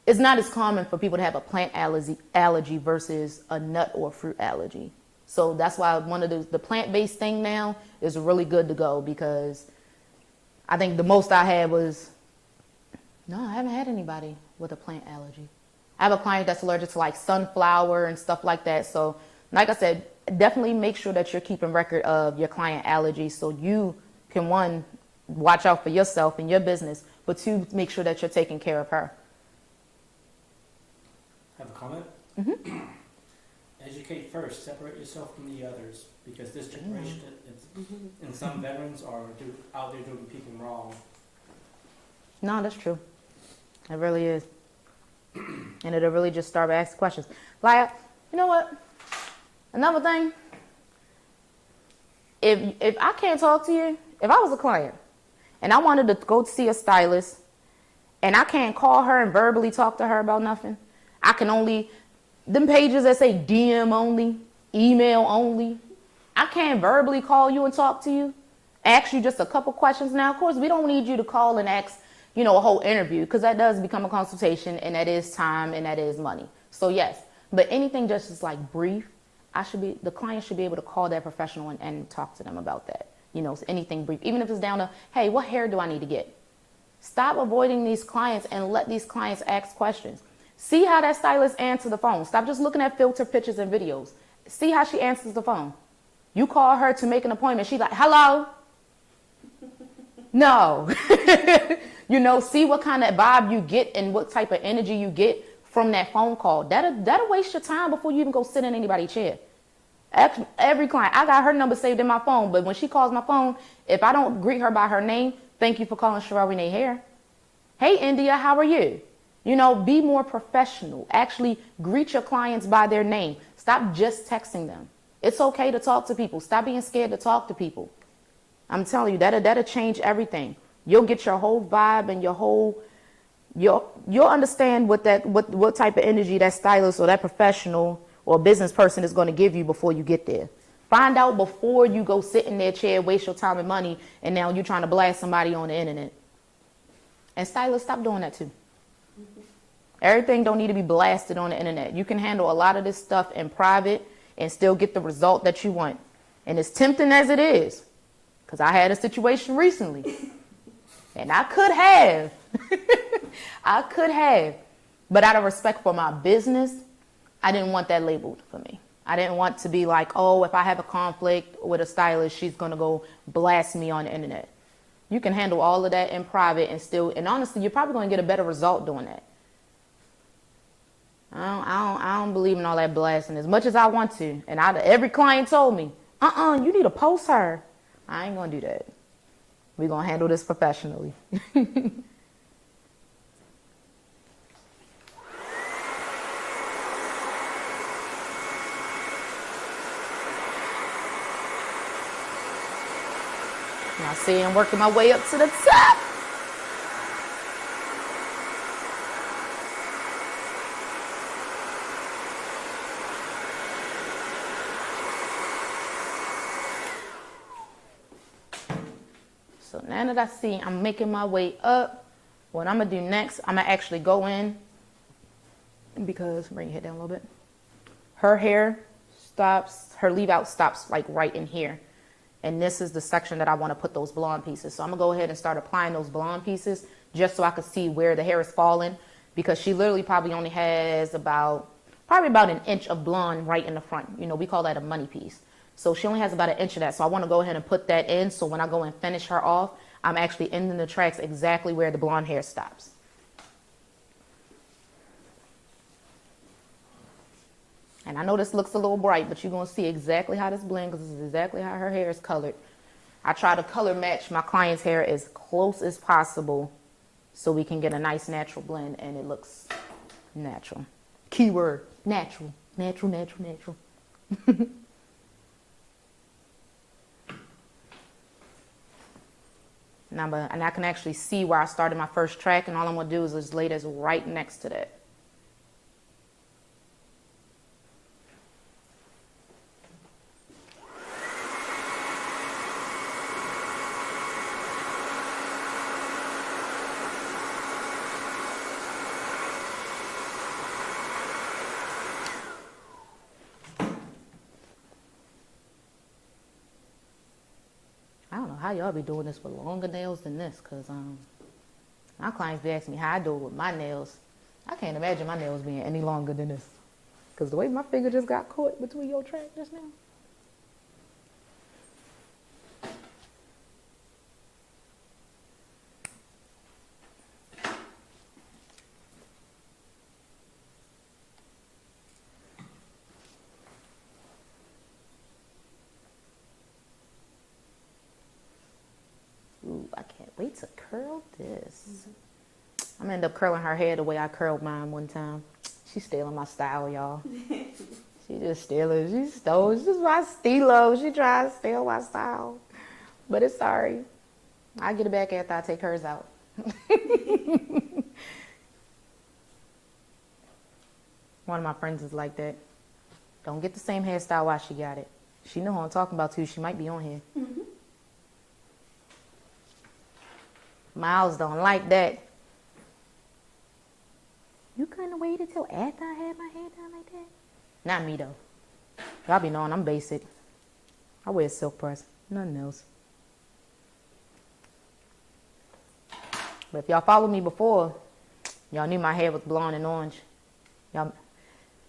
it's not as common for people to have a plant allergy versus a nut or fruit allergy. So that's why one of the plant-based thing now is really good to go, because I think the most I had was, no, I haven't had anybody with a plant allergy. I have a client that's allergic to like sunflower and stuff like that. So like I said, definitely make sure that you're keeping record of your client allergies, so you can, 1, watch out for yourself and your business, but 2, make sure that you're taking care of her. Have a comment? Mm-hmm. Educate first. Separate yourself from the others, because this generation, and some veterans are out there doing people wrong. No, that's true. It really is. And it'll really just start asking questions. Like, you know what? Another thing, if I can't talk to you, if I was a client and I wanted to go see a stylist and I can't call her and verbally talk to her about nothing, I can only, them pages that say DM only, email only, I can't verbally call you and talk to you, ask you just a couple questions. Now, of course, we don't need you to call and ask, you know, a whole interview, because that does become a consultation, and that is time and that is money. So yes, but anything just is like brief, the client should be able to call that professional and talk to them about that. You know, anything brief, even if it's down to, hey, what hair do I need to get? Stop avoiding these clients and let these clients ask questions. See how that stylist answers the phone. Stop just looking at filter pictures and videos. See how she answers the phone. You call her to make an appointment. She's like, hello? No. You know, see what kind of vibe you get and what type of energy you get from that phone call. That'll waste your time before you even go sit in anybody's chair. Every client, I got her number saved in my phone, but when she calls my phone, if I don't greet her by her name, thank you for calling Cherelle Renee Hair. Hey, India, how are you? You know, be more professional. Actually greet your clients by their name. Stop just texting them. It's okay to talk to people. Stop being scared to talk to people. I'm telling you, that'll change everything. You'll get your whole vibe and you'll understand what type of energy that stylist or that professional or business person is going to give you before you get there. Find out before you go sit in their chair, waste your time and money, and now you're trying to blast somebody on the internet. And stylists, stop doing that too. Everything don't need to be blasted on the internet. You can handle a lot of this stuff in private and still get the result that you want. And as tempting as it is, because I had a situation recently, and I could have, but out of respect for my business, I didn't want that labeled for me. I didn't want to be like, oh, if I have a conflict with a stylist, she's going to go blast me on the internet. You can handle all of that in private and honestly, you're probably going to get a better result doing that. I don't believe in all that blasting as much as I want to. And every client told me, you need to post her. I ain't going to do that. We're going to handle this professionally. Now see, I'm working my way up to the top. So now that I see I'm making my way up, what I'm going to do next, I'm going to actually go in, because, bring your head down a little bit. Her hair stops, her leave out stops like right in here. And this is the section that I want to put those blonde pieces. So I'm going to go ahead and start applying those blonde pieces just so I can see where the hair is falling, because she literally probably only has about an inch of blonde right in the front. You know, we call that a money piece. So she only has about an inch of that. So I want to go ahead and put that in. So when I go and finish her off, I'm actually ending the tracks exactly where the blonde hair stops. And I know this looks a little bright, but you're going to see exactly how this blends, because this is exactly how her hair is colored. I try to color match my client's hair as close as possible so we can get a nice natural blend and it looks natural. Keyword, natural, natural, natural, natural. And I can actually see where I started my first track, and all I'm going to do is just lay this right next to that. I don't know how y'all be doing this with longer nails than this, because my clients be asking me how I do it with my nails. I can't imagine my nails being any longer than this, because the way my finger just got caught between your track just now. Ooh, I can't wait to curl this. I'm gonna end up curling her hair the way I curled mine one time. She's stealing my style, y'all. She just stealing. She stole. This is my stilo. She tries to steal my style. But it's sorry. I'll get it back after I take hers out. One of my friends is like that. Don't get the same hairstyle while she got it. She know who I'm talking about too. She might be on here. Miles don't like that. couldn't have waited till after I had my hair done like that? Not me, though. Y'all be knowing I'm basic. I wear a silk press. Nothing else. But if y'all followed me before, y'all knew my hair was blonde and orange. Y'all,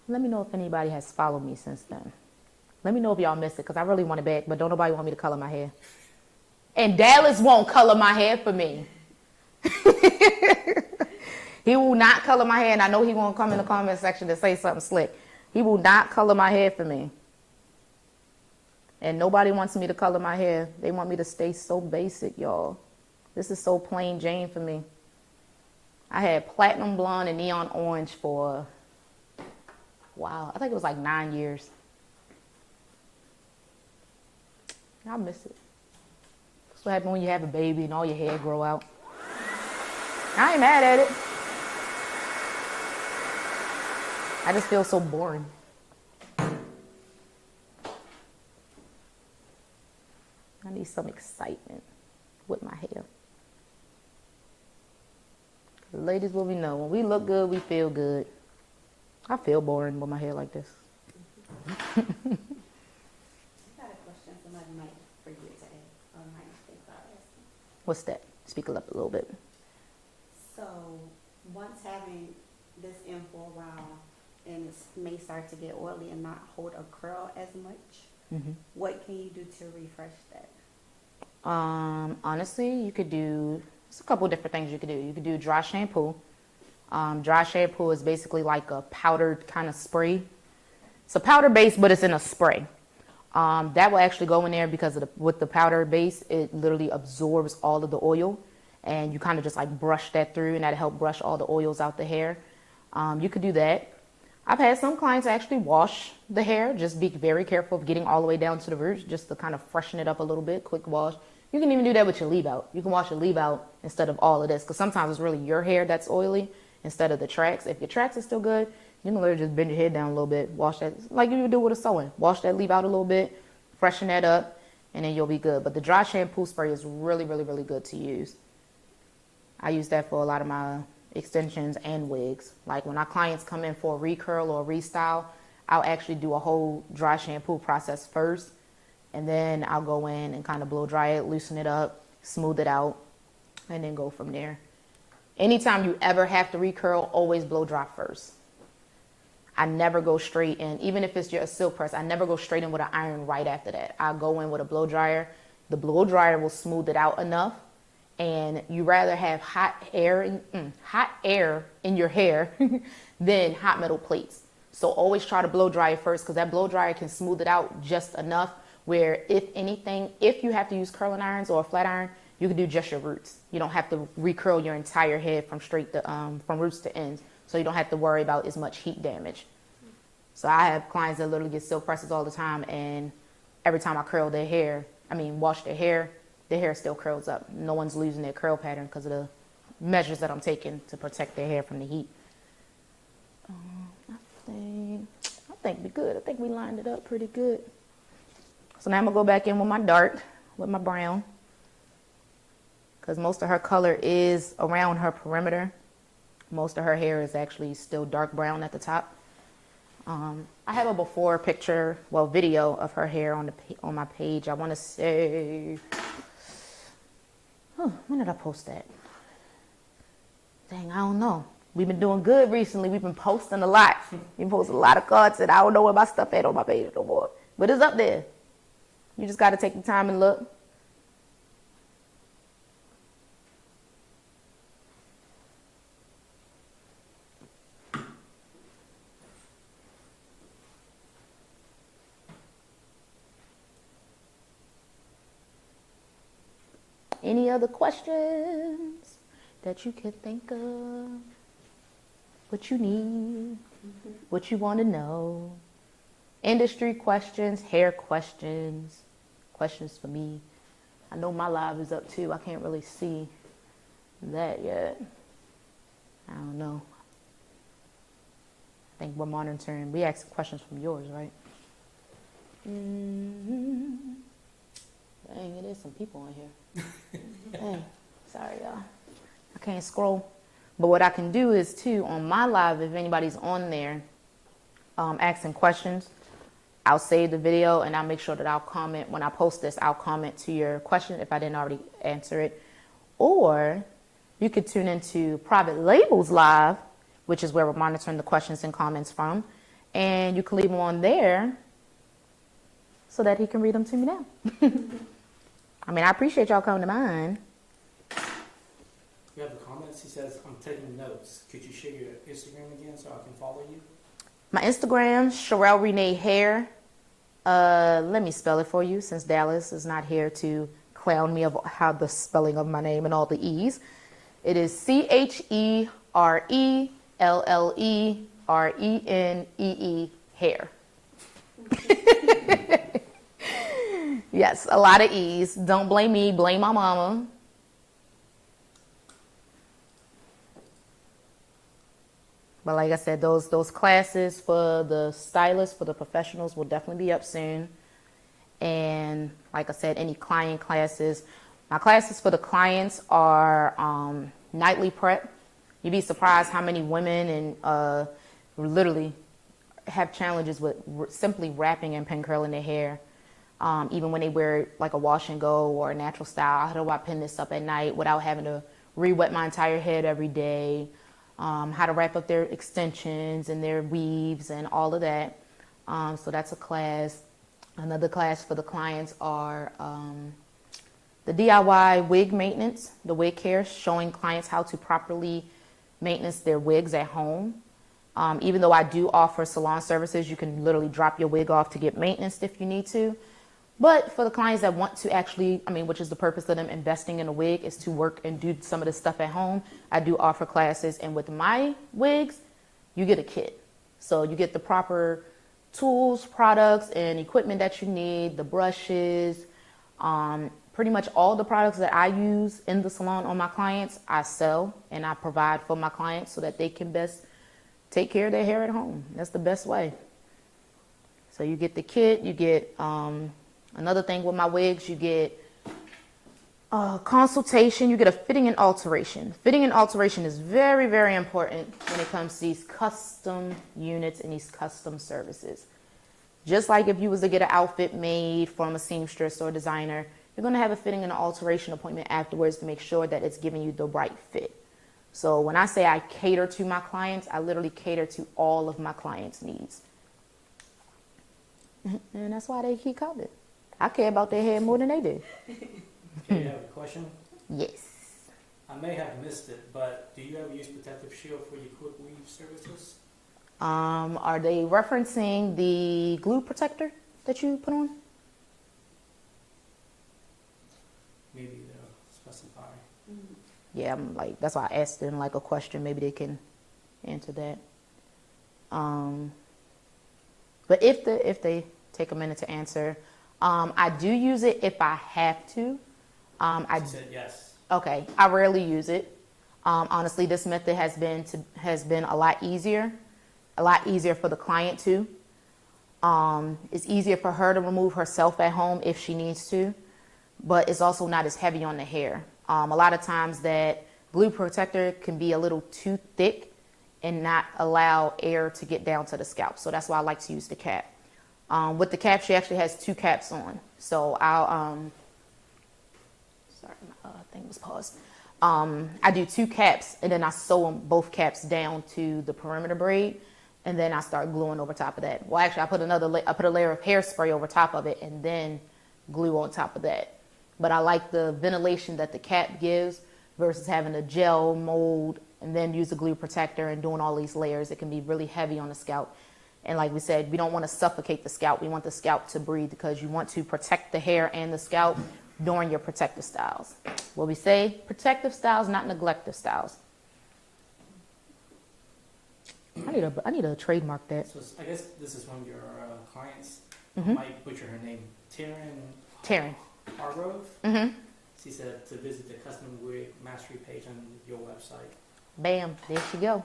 let me know if anybody has followed me since then. Let me know if y'all miss it, because I really want it back, but don't nobody want me to color my hair. And Dallas won't color my hair for me. He will not color my hair, and I know he won't come in the comment section to say something slick. He will not color my hair for me. And nobody wants me to color my hair. They want me to stay so basic, y'all. This is so plain Jane for me. I had platinum blonde and neon orange for, wow, I think it was like 9 years. I miss it. That's what happens when you have a baby and all your hair grow out. I ain't mad at it. I just feel so boring. I need some excitement with my hair. The ladies will be know when we look good, we feel good. I feel boring with my hair like this. I got a question somebody might forget to ask or might think about asking. What's that? Speak it up a little bit. So, once having this in for a while and it may start to get oily and not hold a curl as much, what can you do to refresh that? Honestly, you could do, there's a couple different things you could do. You could do dry shampoo. Dry shampoo is basically like a powdered kind of spray. It's a powder base, but it's in a spray. That will actually go in there because of with the powder base, it literally absorbs all of the oil, and you kind of just like brush that through, and that'll help brush all the oils out the hair. You could do that. I've had some clients actually wash the hair. Just be very careful of getting all the way down to the roots, just to kind of freshen it up a little bit. Quick wash. You can even do that with your leave out. You can wash your leave out instead of all of this, because sometimes it's really your hair that's oily instead of the tracks. If your tracks are still good, you can literally just bend your head down a little bit, wash that, like you would do with a sewing. Wash that leave out a little bit, freshen that up, and then you'll be good. But the dry shampoo spray is really, really, really good to use. I use that for a lot of my extensions and wigs. Like when our clients come in for a recurl or a restyle, I'll actually do a whole dry shampoo process first, and then I'll go in and kind of blow dry it, loosen it up, smooth it out, and then go from there. Anytime you ever have to recurl, always blow dry first. I never go straight in, even if it's just a silk press, I never go straight in with an iron right after that. I go in with a blow dryer. The blow dryer will smooth it out enough, and you rather have hot air in your hair than hot metal plates. So always try to blow dry it first, because that blow dryer can smooth it out just enough where, if anything, if you have to use curling irons or a flat iron, you can do just your roots. You don't have to recurl your entire head from from roots to ends. So you don't have to worry about as much heat damage. So I have clients that literally get silk presses all the time, and every time I curl their hair, wash their hair still curls up. No one's losing their curl pattern because of the measures that I'm taking to protect their hair from the heat. I think we're good. I think we lined it up pretty good. So now I'm gonna go back in with my dark, with my brown, because most of her color is around her perimeter. Most of her hair is actually still dark brown at the top. I have a before picture, video of her hair on my page. I want to say, when did I post that? Dang, I don't know. We've been doing good recently. We've been posting a lot. We posted a lot of cards, and I don't know where my stuff at on my page no more. But it's up there. You just got to take the time and look. Any other questions that you can think of? What you need? What you want to know? Industry questions, hair questions, questions for me. I know my live is up too. I can't really see that yet. I don't know. I think we're monitoring. We asked questions from yours, right? Dang, it is some people in here. Dang, sorry y'all. I can't scroll. But what I can do is too, on my live, if anybody's on there asking questions, I'll save the video and I'll make sure that I'll comment when I post this. I'll comment to your question if I didn't already answer it. Or you could tune into Private Labels Live, which is where we're monitoring the questions and comments from. And you can leave them on there so that he can read them to me now. I mean, I appreciate y'all coming to mine. We have the comments. He says, I'm taking notes. Could you share your Instagram again so I can follow you? My Instagram, Cherelle Renee Hair. Let me spell it for you since Dallas is not here to clown me of how the spelling of my name and all the E's. It is CHERELLERENEE hair. Yes, a lot of E's. Don't blame me, blame my mama. But like I said, those classes for the stylists, for the professionals will definitely be up soon. And like I said, any client classes. My classes for the clients are nightly prep. You'd be surprised how many women and literally have challenges with simply wrapping and pin curling their hair. Even when they wear like a wash and go or a natural style. How do I pin this up at night without having to re-wet my entire head every day? How to wrap up their extensions and their weaves and all of that. So that's a class. Another class for the clients are the DIY wig maintenance, the wig care, showing clients how to properly maintenance their wigs at home. Even though I do offer salon services, you can literally drop your wig off to get maintenance if you need to. But for the clients that want to actually, which is the purpose of them investing in a wig, is to work and do some of this stuff at home, I do offer classes. And with my wigs, you get a kit. So you get the proper tools, products, and equipment that you need, the brushes, pretty much all the products that I use in the salon on my clients, I sell and I provide for my clients so that they can best take care of their hair at home. That's the best way. So you get the kit, you get... another thing with my wigs, you get a consultation, you get a fitting and alteration. Fitting and alteration is very, very important when it comes to these custom units and these custom services. Just like if you was to get an outfit made from a seamstress or designer, you're going to have a fitting and alteration appointment afterwards to make sure that it's giving you the right fit. So when I say I cater to my clients, I literally cater to all of my clients' needs. And that's why they keep coming. I care about their hair more than they do. Okay, you have a question? Yes. I may have missed it, but do you ever use protective shield for your quick weave services? Are they referencing the glue protector that you put on? Maybe they'll specify. Yeah, that's why I asked them like a question. Maybe they can answer that. But if they take a minute to answer, I do use it if I have to. She said yes. Okay, I rarely use it. Honestly, this method has been a lot easier for the client too. It's easier for her to remove herself at home if she needs to, but it's also not as heavy on the hair. A lot of times that glue protector can be a little too thick and not allow air to get down to the scalp. So that's why I like to use the cap. With the cap, she actually has 2 caps on. So I'll, sorry, my thing was paused. I do 2 caps and then I sew them both caps down to the perimeter braid and then I start gluing over top of that. Well, actually I put a layer of hairspray over top of it and then glue on top of that. But I like the ventilation that the cap gives versus having a gel mold and then use a glue protector and doing all these layers. It can be really heavy on the scalp. And like we said, we don't want to suffocate the scalp. We want the scalp to breathe because you want to protect the hair and the scalp during your protective styles. What we say, protective styles, not neglective styles. I need to trademark that. So I guess this is one of your clients. Mm-hmm. I might butcher her name. Taryn. Hargrove. Mm-hmm. She said to visit the custom wig mastery page on your website. Bam, there she go.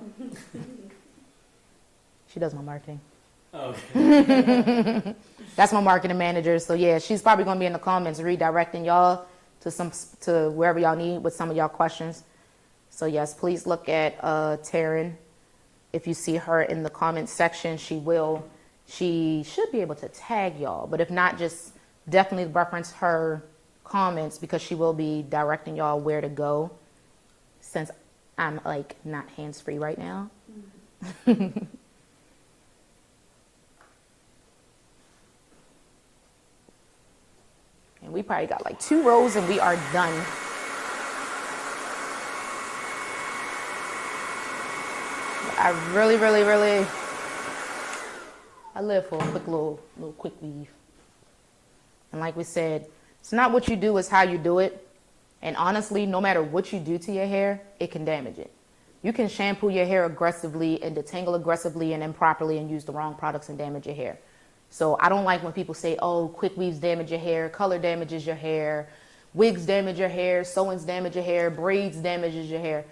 She does my marketing. Oh. That's my marketing manager. So yeah, she's probably gonna be in the comments redirecting y'all to wherever y'all need with some of y'all questions. So yes, please look at Taryn. If you see her in the comment section, she should be able to tag y'all. But if not, just definitely reference her comments because she will be directing y'all where to go since I'm like not hands-free right now. And we probably got like 2 rows and we are done. I really, I live for a quick little quick weave. And like we said, it's not what you do, it's how you do it. And honestly, no matter what you do to your hair, it can damage it. You can shampoo your hair aggressively and detangle aggressively and improperly and use the wrong products and damage your hair. So I don't like when people say, oh, quick weaves damage your hair, color damages your hair, wigs damage your hair, sew-ins damage your hair, braids damages your hair.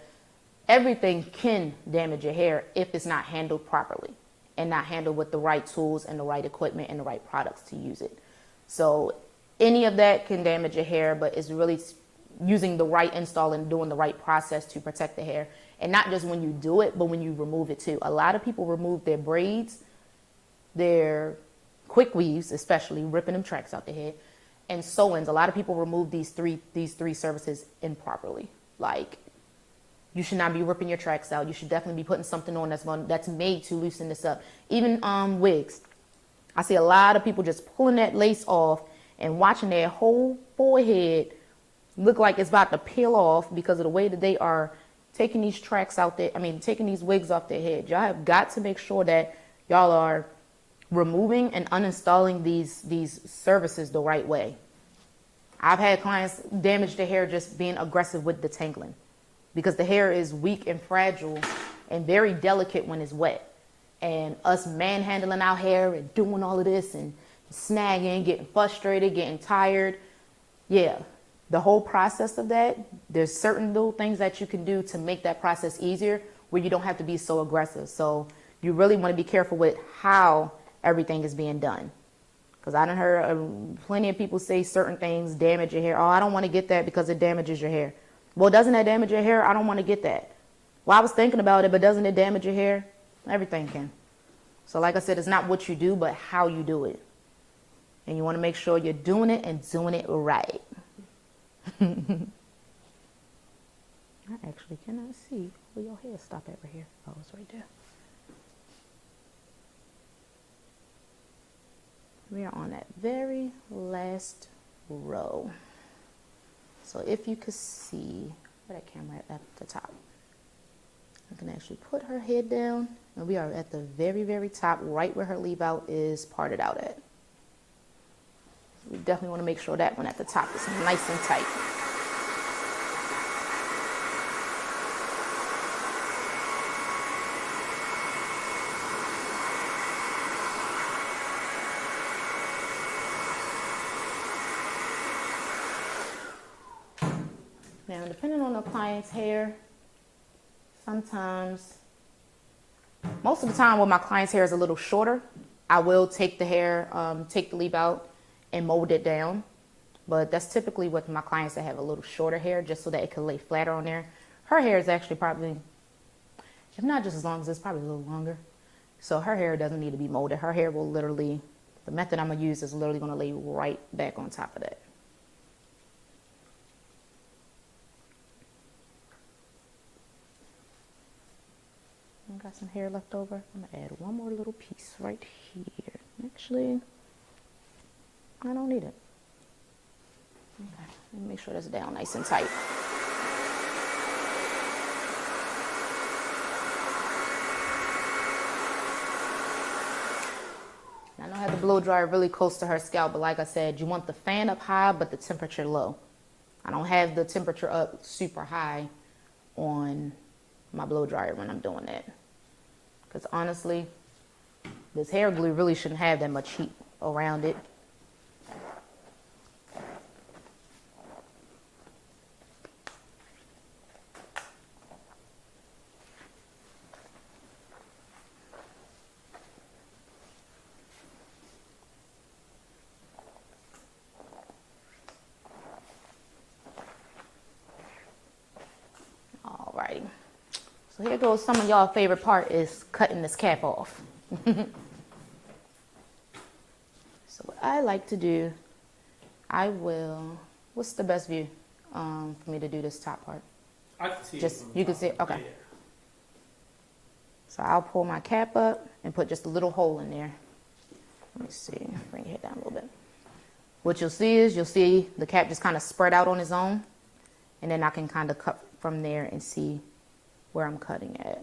Everything can damage your hair if it's not handled properly and not handled with the right tools and the right equipment and the right products to use it. So any of that can damage your hair, but it's really using the right install and doing the right process to protect the hair. And not just when you do it, but when you remove it too. A lot of people remove their braids, their quick weaves, especially ripping them tracks out the head, and sew-ins. A lot of people remove these three services improperly. Like, you should not be ripping your tracks out. You should definitely be putting something on that's made to loosen this up. Even wigs. I see a lot of people just pulling that lace off and watching their whole forehead look like it's about to peel off because of the way that they are taking these tracks out there. I mean, taking these wigs off their head. Y'all have got to make sure that y'all are removing and uninstalling these services the right way. I've had clients damage their hair just being aggressive with detangling because the hair is weak and fragile and very delicate when it's wet. And us manhandling our hair and doing all of this and snagging, getting frustrated, getting tired. Yeah, the whole process of that, there's certain little things that you can do to make that process easier where you don't have to be so aggressive. So you really want to be careful with how everything is being done. Because I done heard plenty of people say certain things damage your hair. Oh, I don't want to get that because it damages your hair. Well, doesn't that damage your hair? I don't want to get that. Well, I was thinking about it, but doesn't it damage your hair? Everything can. So like I said, it's not what you do, but how you do it. And you want to make sure you're doing it and doing it right. I actually cannot see where your hair stop at right here. Oh, it's right there. We are on that very last row. So if you could see where that camera at the top, I can actually put her head down, and we are at the very, very top, right where her leave out is parted out at. We definitely want to make sure that one at the top is nice and tight. Now, depending on the client's hair, sometimes, most of the time when my client's hair is a little shorter, I will take the hair, take the leave out and mold it down. But that's typically with my clients that have a little shorter hair, just so that it can lay flatter on there. Her hair is actually probably, if not just as long as this, probably a little longer. So her hair doesn't need to be molded. Her hair will literally, the method I'm gonna use is literally gonna lay right back on top of that. Got some hair left over. I'm gonna add one more little piece right here. Actually, I don't need it. Okay, let me make sure that's down nice and tight. I know I have the blow dryer really close to her scalp, but like I said, you want the fan up high, but the temperature low. I don't have the temperature up super high on my blow dryer when I'm doing that. Because honestly, this hair glue really shouldn't have that much heat around it. Alrighty. So here goes some of y'all favorite part is cutting this cap off. So what I like to do, I will, what's the best view for me to do this top part? I can see Just, it. From the you can top. see it? Okay. Yeah. So I'll pull my cap up and put just a little hole in there. Let me see, bring your head down a little bit. What you'll see is, you'll see the cap just kind of spread out on its own. And then I can kind of cut from there and see where I'm cutting at.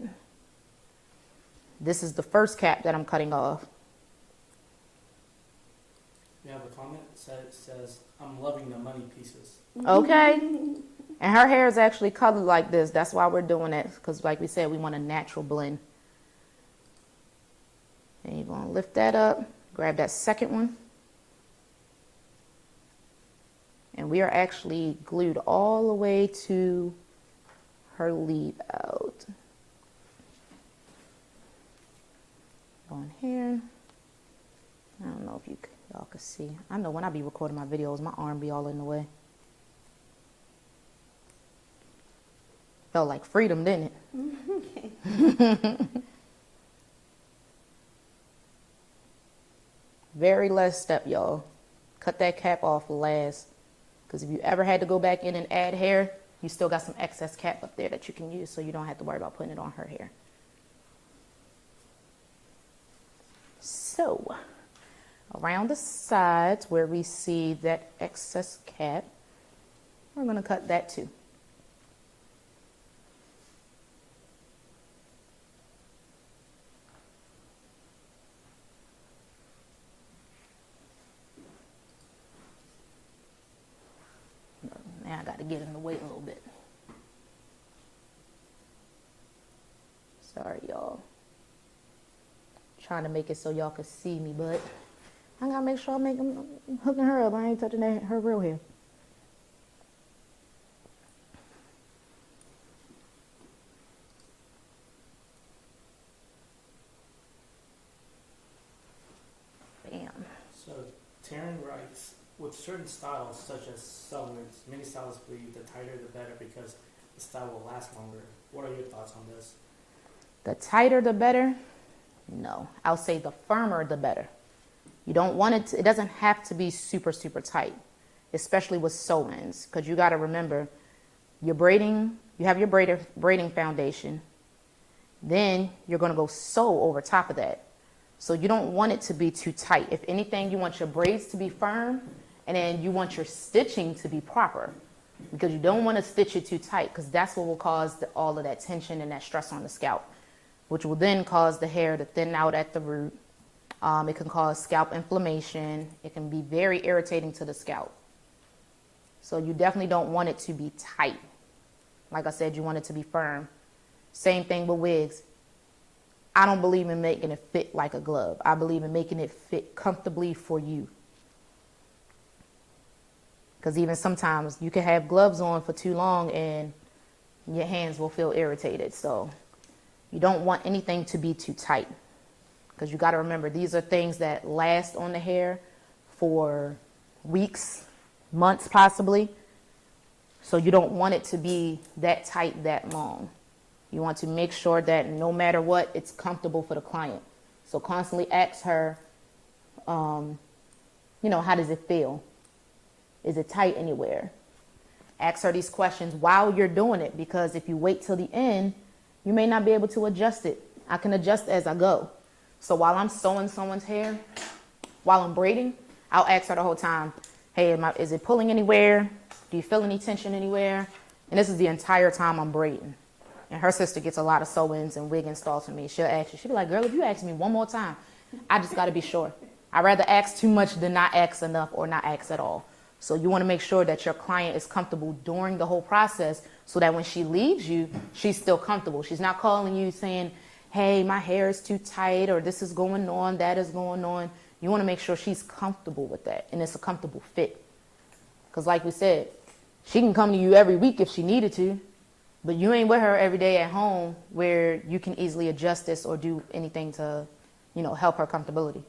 This is the first cap that I'm cutting off. We have a comment that says, I'm loving the money pieces. Okay. And her hair is actually colored like this. That's why we're doing it. Because like we said, we want a natural blend. And you're going to lift that up. Grab that second one. And we are actually glued all the way to her leave out. Going here. I don't know if y'all can see. I know when I be recording my videos, my arm be all in the way. Felt like freedom, didn't it? Very last step, y'all. Cut that cap off last. Because if you ever had to go back in and add hair, you still got some excess cap up there that you can use, so you don't have to worry about putting it on her hair. So, around the sides where we see that excess cap, we're going to cut that too. Now I got to get in the way a little bit. Sorry, y'all. Trying to make it so y'all can see me, but I gotta make sure I'm hooking her up. I ain't touching her real hair. Bam. So, Taryn writes, with certain styles, such as summers, many stylists believe the tighter the better because the style will last longer. What are your thoughts on this? The tighter the better? No. I'll say the firmer the better. You don't want it to, it doesn't have to be super, super tight, especially with sew-ins, because you got to remember, you're braiding, you have your braiding foundation, then you're going to go sew over top of that. So you don't want it to be too tight. If anything, you want your braids to be firm, and then you want your stitching to be proper, because you don't want to stitch it too tight, because that's what will cause all of that tension and that stress on the scalp, which will then cause the hair to thin out at the root. It can cause scalp inflammation. It can be very irritating to the scalp. So you definitely don't want it to be tight. Like I said, you want it to be firm. Same thing with wigs. I don't believe in making it fit like a glove. I believe in making it fit comfortably for you. Because even sometimes you can have gloves on for too long and your hands will feel irritated. So you don't want anything to be too tight. Because you got to remember, these are things that last on the hair for weeks, months possibly. So you don't want it to be that tight that long. You want to make sure that no matter what, it's comfortable for the client. So constantly ask her, how does it feel? Is it tight anywhere? Ask her these questions while you're doing it, because if you wait till the end, you may not be able to adjust it. I can adjust as I go. So while I'm sewing someone's hair, while I'm braiding, I'll ask her the whole time, hey, is it pulling anywhere? Do you feel any tension anywhere? And this is the entire time I'm braiding. And her sister gets a lot of sew-ins and wig installs from me. She'll ask you, she'll be like, girl, if you ask me one more time, I just got to be sure. I'd rather ask too much than not ask enough or not ask at all. So you want to make sure that your client is comfortable during the whole process so that when she leaves you, she's still comfortable. She's not calling you saying, hey, my hair is too tight, or this is going on, that is going on. You want to make sure she's comfortable with that and it's a comfortable fit. Because like we said, she can come to you every week if she needed to, but you ain't with her every day at home where you can easily adjust this or do anything to, help her comfortability.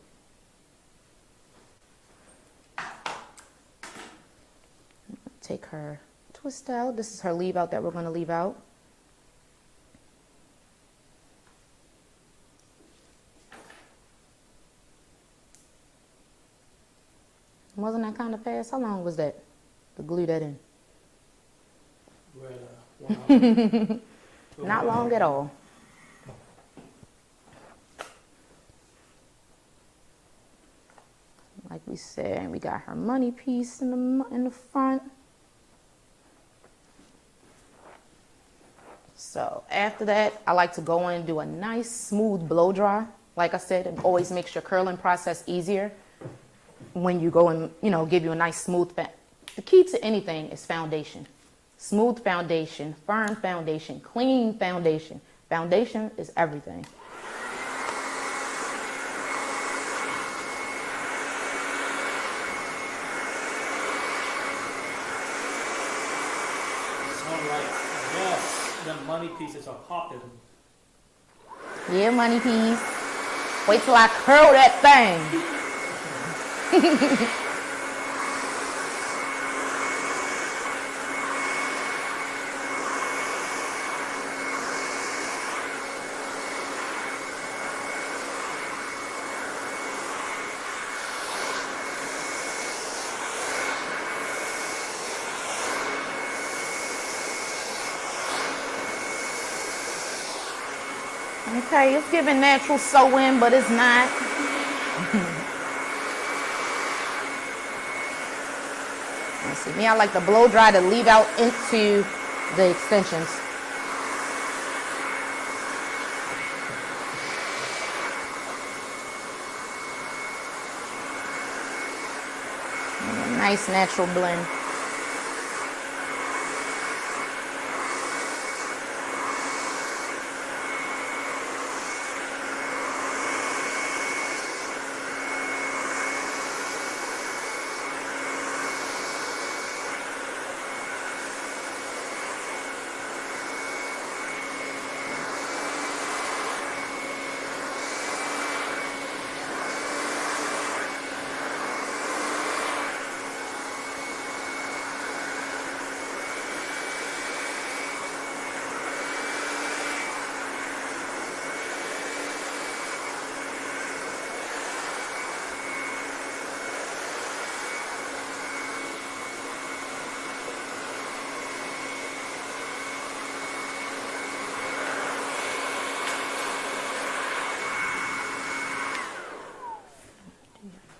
Take her twist out. This is her leave out that we're going to leave out. deadline kind of passed. How long was that to glue that in? We're at 1 hour. Not long at all. Like we said, we got her money piece in the front. So after that, I like to go in and do a nice smooth blow dry. Like I said, it always makes your curling process easier when you go and, give you a nice smooth The key to anything is foundation. Smooth foundation, firm foundation, clean foundation. Foundation is everything. Yes, the money pieces are popping. Yeah, money piece. Wait till I curl that thing. Okay, it's giving natural sewing, but it's not. Let's see, me, I like the blow dry to leave out into the extensions. And a nice natural blend.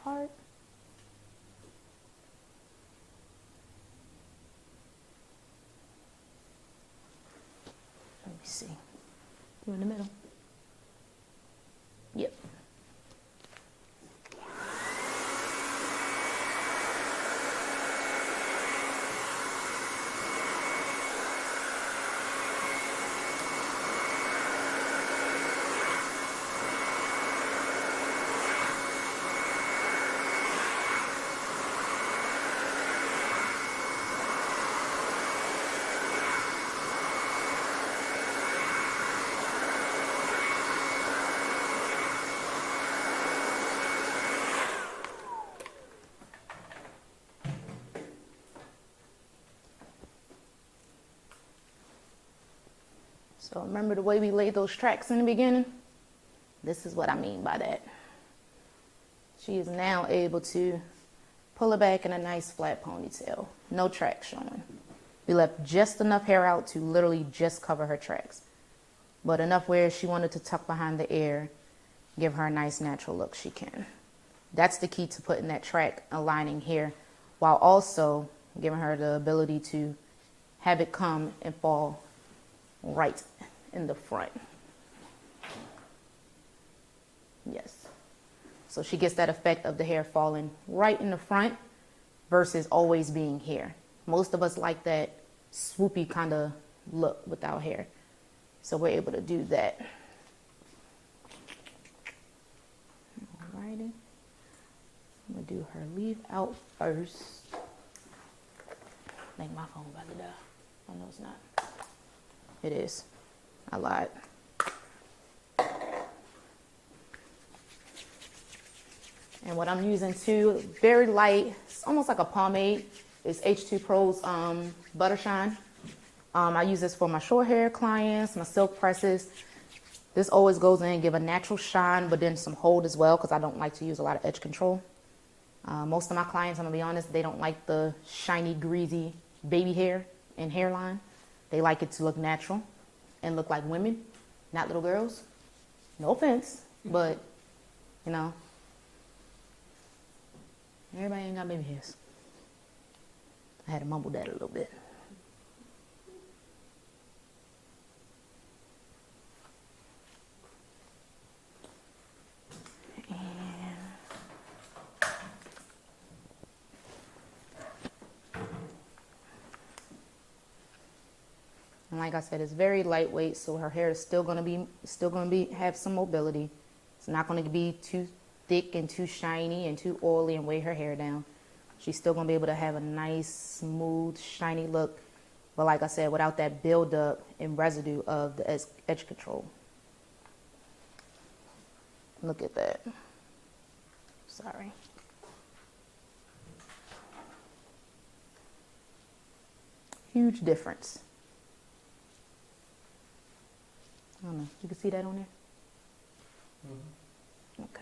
Part. Let me see. You in the middle? Yep. So remember the way we laid those tracks in the beginning? This is what I mean by that. She is now able to pull it back in a nice flat ponytail. No tracks showing. We left just enough hair out to literally just cover her tracks. But enough where she wanted to tuck behind the ear, give her a nice natural look, she can. That's the key to putting that track aligning here, while also giving her the ability to have it come and fall right in the front. Yes. So she gets that effect of the hair falling right in the front versus always being here. Most of us like that swoopy kind of look without hair. So we're able to do that. Alrighty. I'm gonna do her leave out first. I think my phone about to die. Oh no, it's not. It is. I lied. And what I'm using too, very light, it's almost like a pomade, is H2 Pro's Butter Shine. I use this for my short hair clients, my silk presses. This always goes in and give a natural shine, but then some hold as well, because I don't like to use a lot of edge control. Most of my clients, I'm gonna be honest, they don't like the shiny, greasy baby hair and hairline. They like it to look natural and look like women, not little girls. No offense, but you know, everybody ain't got baby hairs. I had to mumble that a little bit. And like I said, it's very lightweight, so her hair is still gonna have some mobility. It's not gonna be too thick and too shiny and too oily and weigh her hair down. She's still gonna be able to have a nice, smooth, shiny look, but like I said, without that buildup and residue of the edge control. Look at that. Sorry. Huge difference. I don't know. You can see that on there? Mm-hmm. Okay.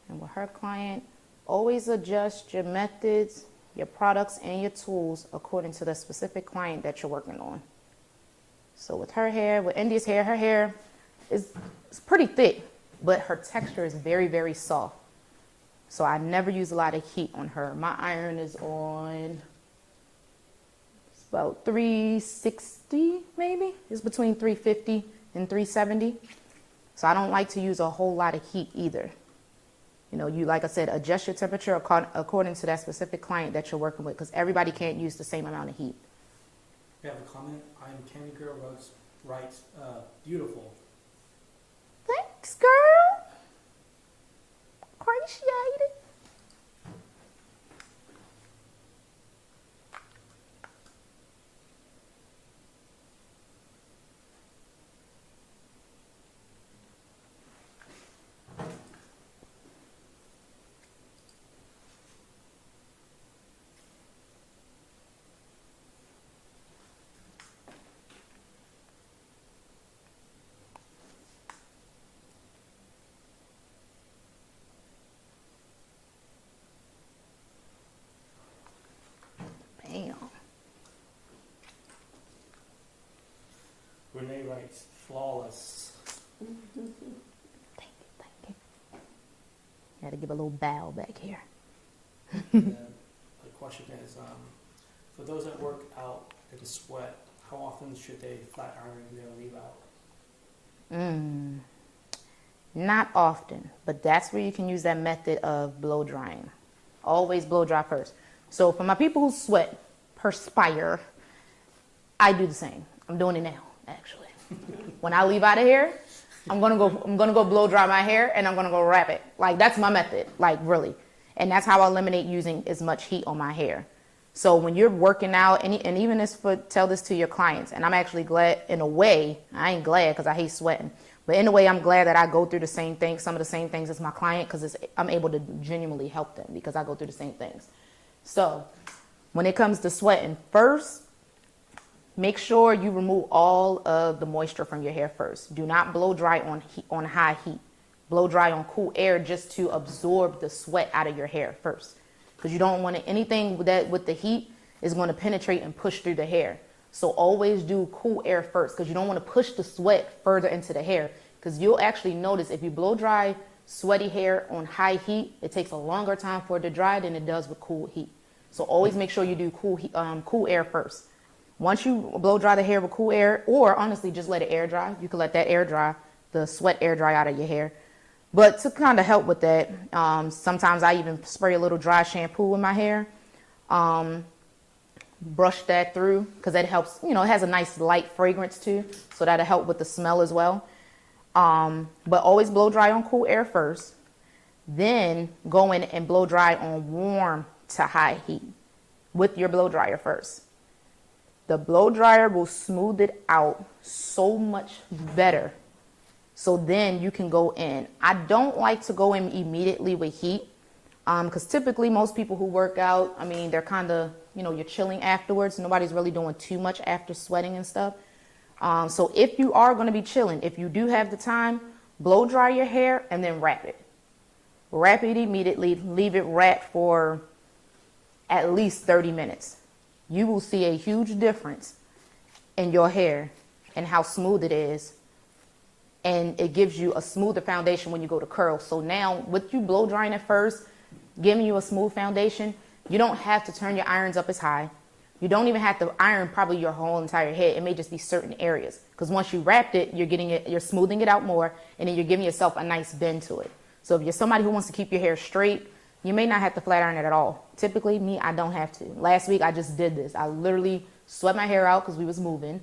And with her client, always adjust your methods, your products, and your tools according to the specific client that you're working on. So with her hair, with India's hair, her hair is pretty thick, but her texture is very, very soft. So I never use a lot of heat on her. My iron is on, it's about 360 maybe. It's between 350 and 370. So I don't like to use a whole lot of heat either. You know, you, like I said, adjust your temperature according to that specific client that you're working with, because everybody can't use the same amount of heat. We have a comment. I'm Candy Girl writes, beautiful. Thanks, girl. Appreciate it. Bam. Renee writes, flawless. Thank you, thank you. Got to give a little bow back here. And the question is, for those that work out in sweat, how often should they flat iron their leave out? Not often, but that's where you can use that method of blow drying. Always blow dry first. So for my people who sweat, perspire, I do the same. I'm doing it now, actually. When I leave out of here, I'm gonna go blow dry my hair and I'm gonna go wrap it. Like, that's my method, like, really. And that's how I eliminate using as much heat on my hair. So when you're working out, and even tell this to your clients, and I'm actually glad, in a way, I ain't glad because I hate sweating, but in a way I'm glad that I go through the same things, some of the same things as my client, because I'm able to genuinely help them because I go through the same things. So when it comes to sweating, first, make sure you remove all of the moisture from your hair first. Do not blow dry on high heat. Blow dry on cool air just to absorb the sweat out of your hair first. Because you don't want anything with the heat is going to penetrate and push through the hair. So always do cool air first, because you don't want to push the sweat further into the hair. Because you'll actually notice if you blow dry sweaty hair on high heat, it takes a longer time for it to dry than it does with cool heat. So always make sure you do cool air first. Once you blow dry the hair with cool air, or honestly just let it air dry, you can let that air dry, the sweat air dry out of your hair. But to kind of help with that, sometimes I even spray a little dry shampoo in my hair, brush that through, because that helps, it has a nice light fragrance too, so that'll help with the smell as well. But always blow dry on cool air first, then go in and blow dry on warm to high heat with your blow dryer first. The blow dryer will smooth it out so much better. So then you can go in. I don't like to go in immediately with heat. Because typically most people who work out, I mean, they're kind of, you're chilling afterwards. Nobody's really doing too much after sweating and stuff. So if you are going to be chilling, if you do have the time, blow dry your hair and then wrap it. Wrap it immediately. Leave it wrapped for at least 30 minutes. You will see a huge difference in your hair and how smooth it is. And it gives you a smoother foundation when you go to curl. So now with you blow drying it first, giving you a smooth foundation, you don't have to turn your irons up as high. You don't even have to iron probably your whole entire head. It may just be certain areas. Because once you wrapped it, you're smoothing it out more, and then you're giving yourself a nice bend to it. So if you're somebody who wants to keep your hair straight, you may not have to flat iron it at all. Typically, me, I don't have to. Last week, I just did this. I literally swept my hair out because we was moving.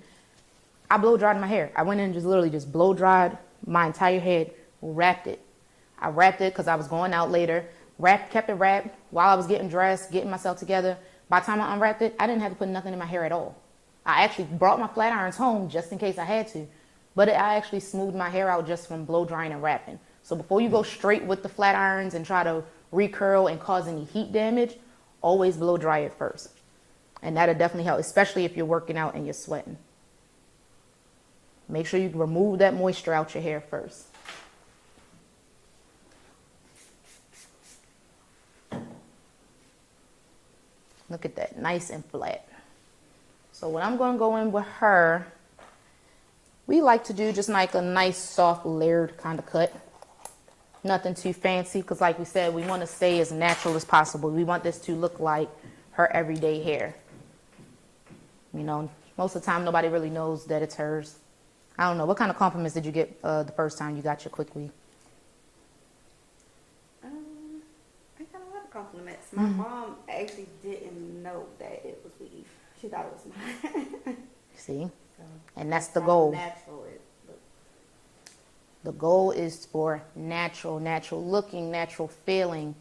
I blow dried my hair. I went in and just literally just blow dried my entire head, wrapped it. I wrapped it because I was going out later. Kept it wrapped while I was getting dressed, getting myself together. By the time I unwrapped it, I didn't have to put nothing in my hair at all. I actually brought my flat irons home just in case I had to. But I actually smoothed my hair out just from blow drying and wrapping. So before you go straight with the flat irons and try to recurl and cause any heat damage, always blow dry it first. And that'll definitely help, especially if you're working out and you're sweating. Make sure you remove that moisture out your hair first. Look at that, nice and flat. So what I'm going to go in with her, we like to do just like a nice soft layered kind of cut. Nothing too fancy because like we said, we want to stay as natural as possible. We want this to look like her everyday hair. Most of the time nobody really knows that it's hers. I don't know, what kind of compliments did you get the first time you got your quick weave? I got a lot of compliments. My mom actually didn't know that it was weave. She thought it was mine. See? So, and that's the goal. Natural it looks. The goal is for natural looking, natural feeling.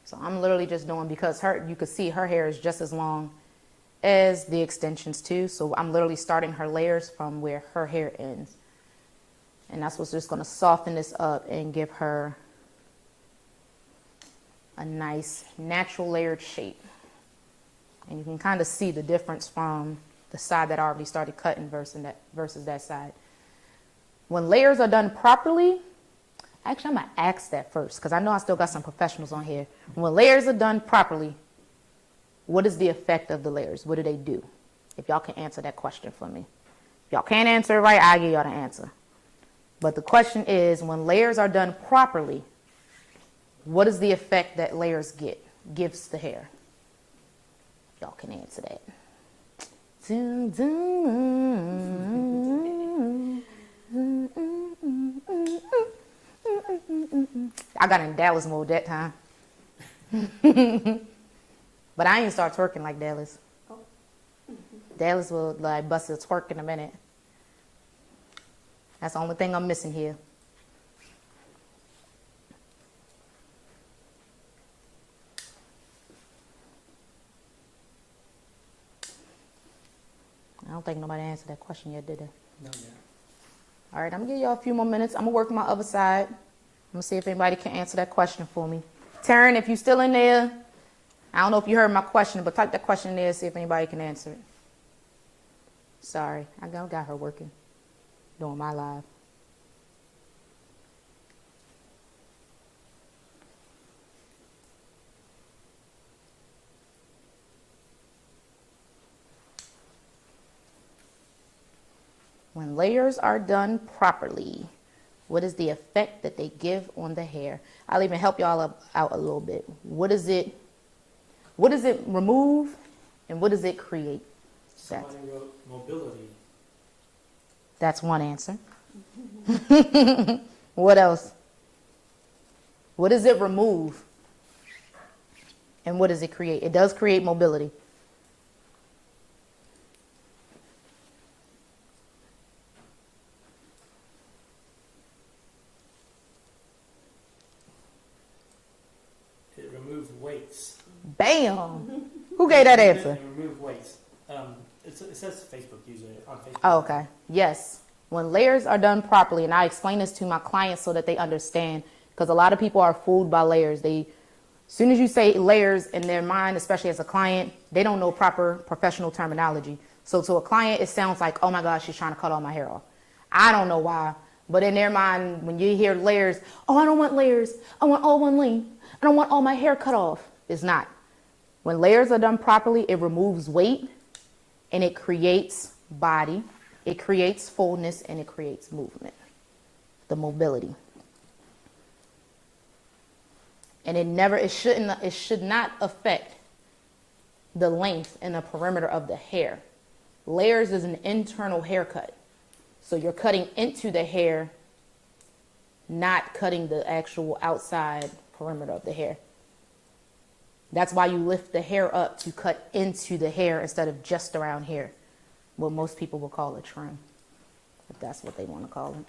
So I'm literally just doing, because you could see her hair is just as long as the extensions too. So I'm literally starting her layers from where her hair ends. And that's what's just going to soften this up and give her a nice natural layered shape. And you can kind of see the difference from the side that I already started cutting versus that side. When layers are done properly, actually I'm going to ask that first because I know I still got some professionals on here. When layers are done properly, what is the effect of the layers? What do they do? If y'all can answer that question for me. If y'all can't answer it right, I'll give y'all the answer. But the question is, when layers are done properly, what is the effect that layers gives the hair? Y'all can answer that. I got in Dallas mode that time. But I ain't start twerking like Dallas. Oh. Dallas will like bust a twerk in a minute. That's the only thing I'm missing here. I don't think nobody answered that question yet, did they? No, yeah. All right, I'm gonna give y'all a few more minutes. I'm gonna work my other side. I'm gonna see if anybody can answer that question for me. Taryn, if you still in there, I don't know if you heard my question, but type that question in there, see if anybody can answer it. Sorry, I got her working, doing my live. When layers are done properly, what is the effect that they give on the hair? I'll even help y'all out a little bit. What does it remove and what does it create? Somebody wrote mobility. That's one answer. What else? What does it remove? And what does it create? It does create mobility. It removed weights. Bam! Who gave that answer? It removed weights. It says Facebook user on Facebook. Oh, okay. Yes. When layers are done properly, and I explain this to my clients so that they understand, because a lot of people are fooled by layers. As soon as you say layers in their mind, especially as a client, they don't know proper professional terminology. So to a client, it sounds like, oh my gosh, she's trying to cut all my hair off. I don't know why, but in their mind, when you hear layers, oh, I don't want layers. I want all one length. I don't want all my hair cut off. It's not. When layers are done properly, it removes weight and it creates body. It creates fullness and it creates movement, the mobility. And it should not affect the length and the perimeter of the hair. Layers is an internal haircut. So you're cutting into the hair, not cutting the actual outside perimeter of the hair. That's why you lift the hair up to cut into the hair instead of just around here. What most people will call a trim, if that's what they want to call it.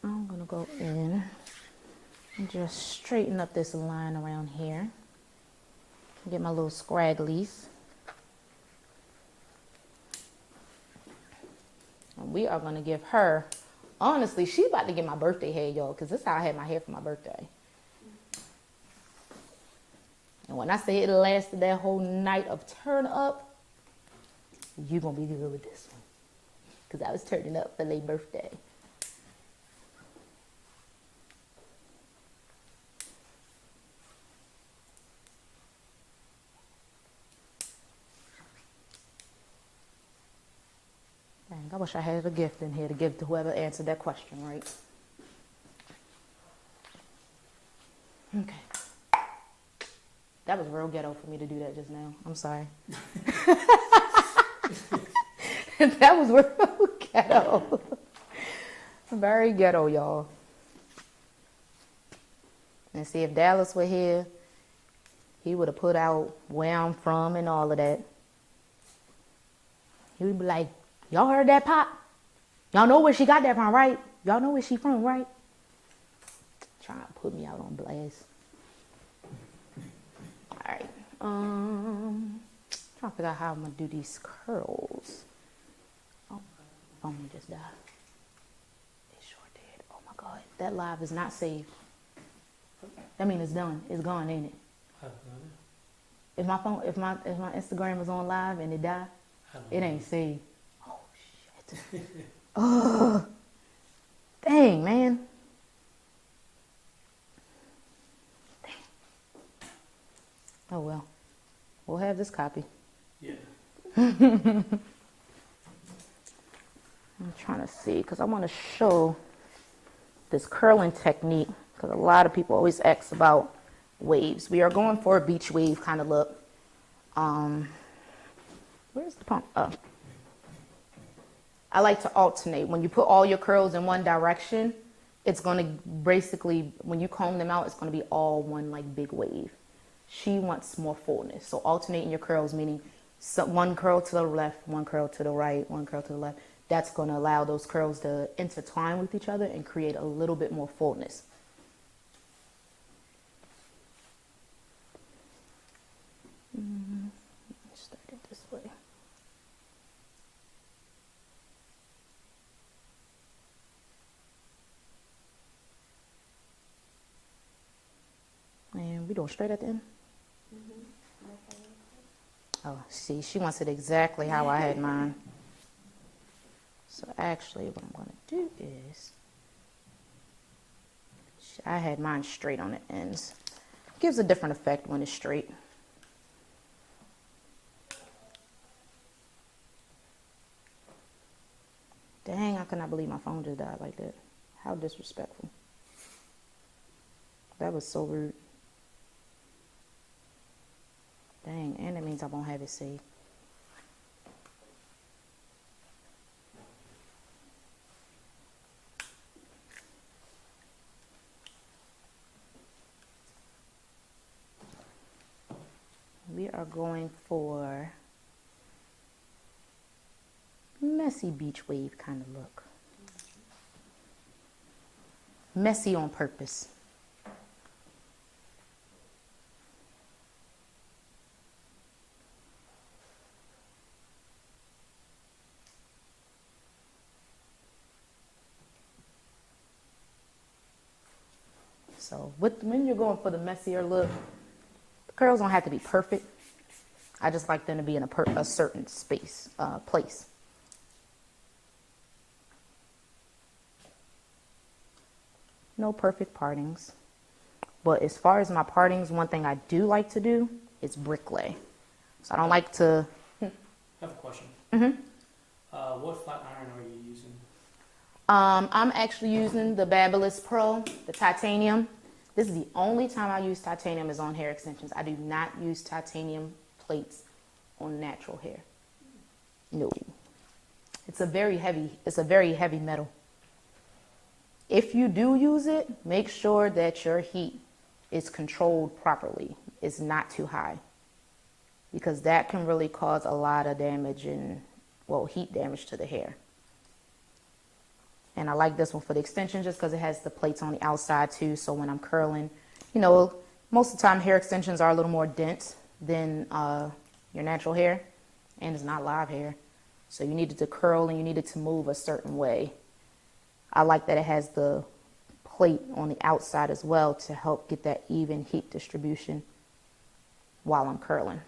I'm going to go in and just straighten up this line around here. Get my little scragglies. And we are going to give her, honestly, she's about to get my birthday hair, y'all, because this is how I had my hair for my birthday. And when I say it lasted that whole night of turn up, you're going to be good with this one. Because I was turning up for their birthday. Dang, I wish I had a gift in here to give to whoever answered that question, right? Okay. That was real ghetto for me to do that just now. I'm sorry. That was real ghetto. Very ghetto, y'all. And see, if Dallas were here, he would have put out where I'm from and all of that. He would be like, y'all heard that, Pop? Y'all know where she got that from, right? Y'all know where she from, right? Trying to put me out on blast. All right. Trying to figure out how I'm gonna do these curls. Oh, phone just died. It sure did. Oh my God, that live is not saved. That means it's done. It's gone, ain't it? If my phone, if my Instagram is on live and it died, it ain't saved. Oh shit. Oh, dang, man. Dang. Oh well, we'll have this copy. Yeah. I'm trying to see because I want to show this curling technique because a lot of people always ask about waves. We are going for a beach wave kind of look. Where's the pump? Oh. I like to alternate. When you put all your curls in one direction, it's going to basically, when you comb them out, it's going to be all one like big wave. She wants more fullness. So alternating your curls, meaning one curl to the left, one curl to the right, one curl to the left. That's going to allow those curls to intertwine with each other and create a little bit more fullness. Let's start it this way. And we doing straight at the end? Oh, see, she wants it exactly how I had mine. So actually what I'm going to do is, I had mine straight on the ends. Gives a different effect when it's straight. Dang, I cannot believe my phone just died like that. How disrespectful. That was so rude. Dang, and it means I won't have it saved. We are going for messy beach wave kind of look. Messy on purpose. So when you're going for the messier look, the curls don't have to be perfect. I just like them to be in a certain place. No perfect partings. But as far as my partings, one thing I do like to do is bricklay. So I don't like to... I have a question. What flat iron are you using? I'm actually using the Babyliss Pro, the titanium. This is the only time I use titanium is on hair extensions. I do not use titanium plates on natural hair. No. It's a very heavy metal. If you do use it, make sure that your heat is controlled properly. It's not too high, because that can really cause a lot of damage heat damage to the hair. And I like this one for the extension just because it has the plates on the outside too. So when I'm curling, most of the time hair extensions are a little more dense than your natural hair, and it's not live hair. So you need it to curl and you need it to move a certain way. I like that it has the plate on the outside as well to help get that even heat distribution while I'm curling.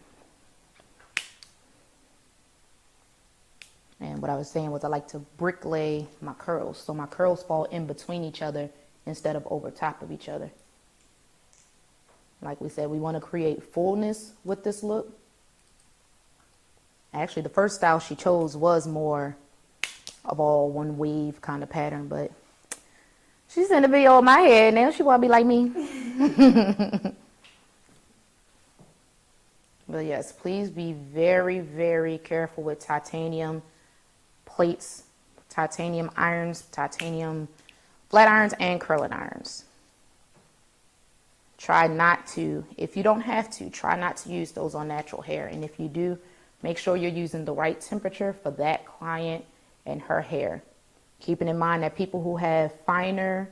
And what I was saying was I like to bricklay my curls. So my curls fall in between each other instead of over top of each other. Like we said, we want to create fullness with this look. Actually, the first style she chose was more of all one wave kind of pattern, but she's in the video of my hair now. She want to be like me. But yes, please be very, very careful with titanium plates, titanium irons, titanium flat irons, and curling irons. Try not to, if you don't have to, try not to use those on natural hair. And if you do, make sure you're using the right temperature for that client and her hair. Keeping in mind that people who have finer,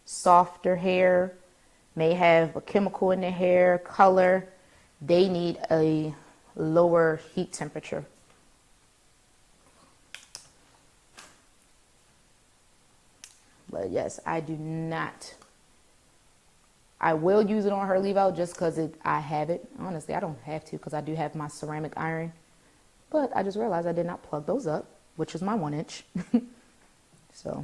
softer hair may have a chemical in their hair, color. They need a lower heat temperature. But yes, I do not. I will use it on her leave out just because I have it. Honestly, I don't have to because I do have my ceramic iron. But I just realized I did not plug those up, which is my 1-inch. So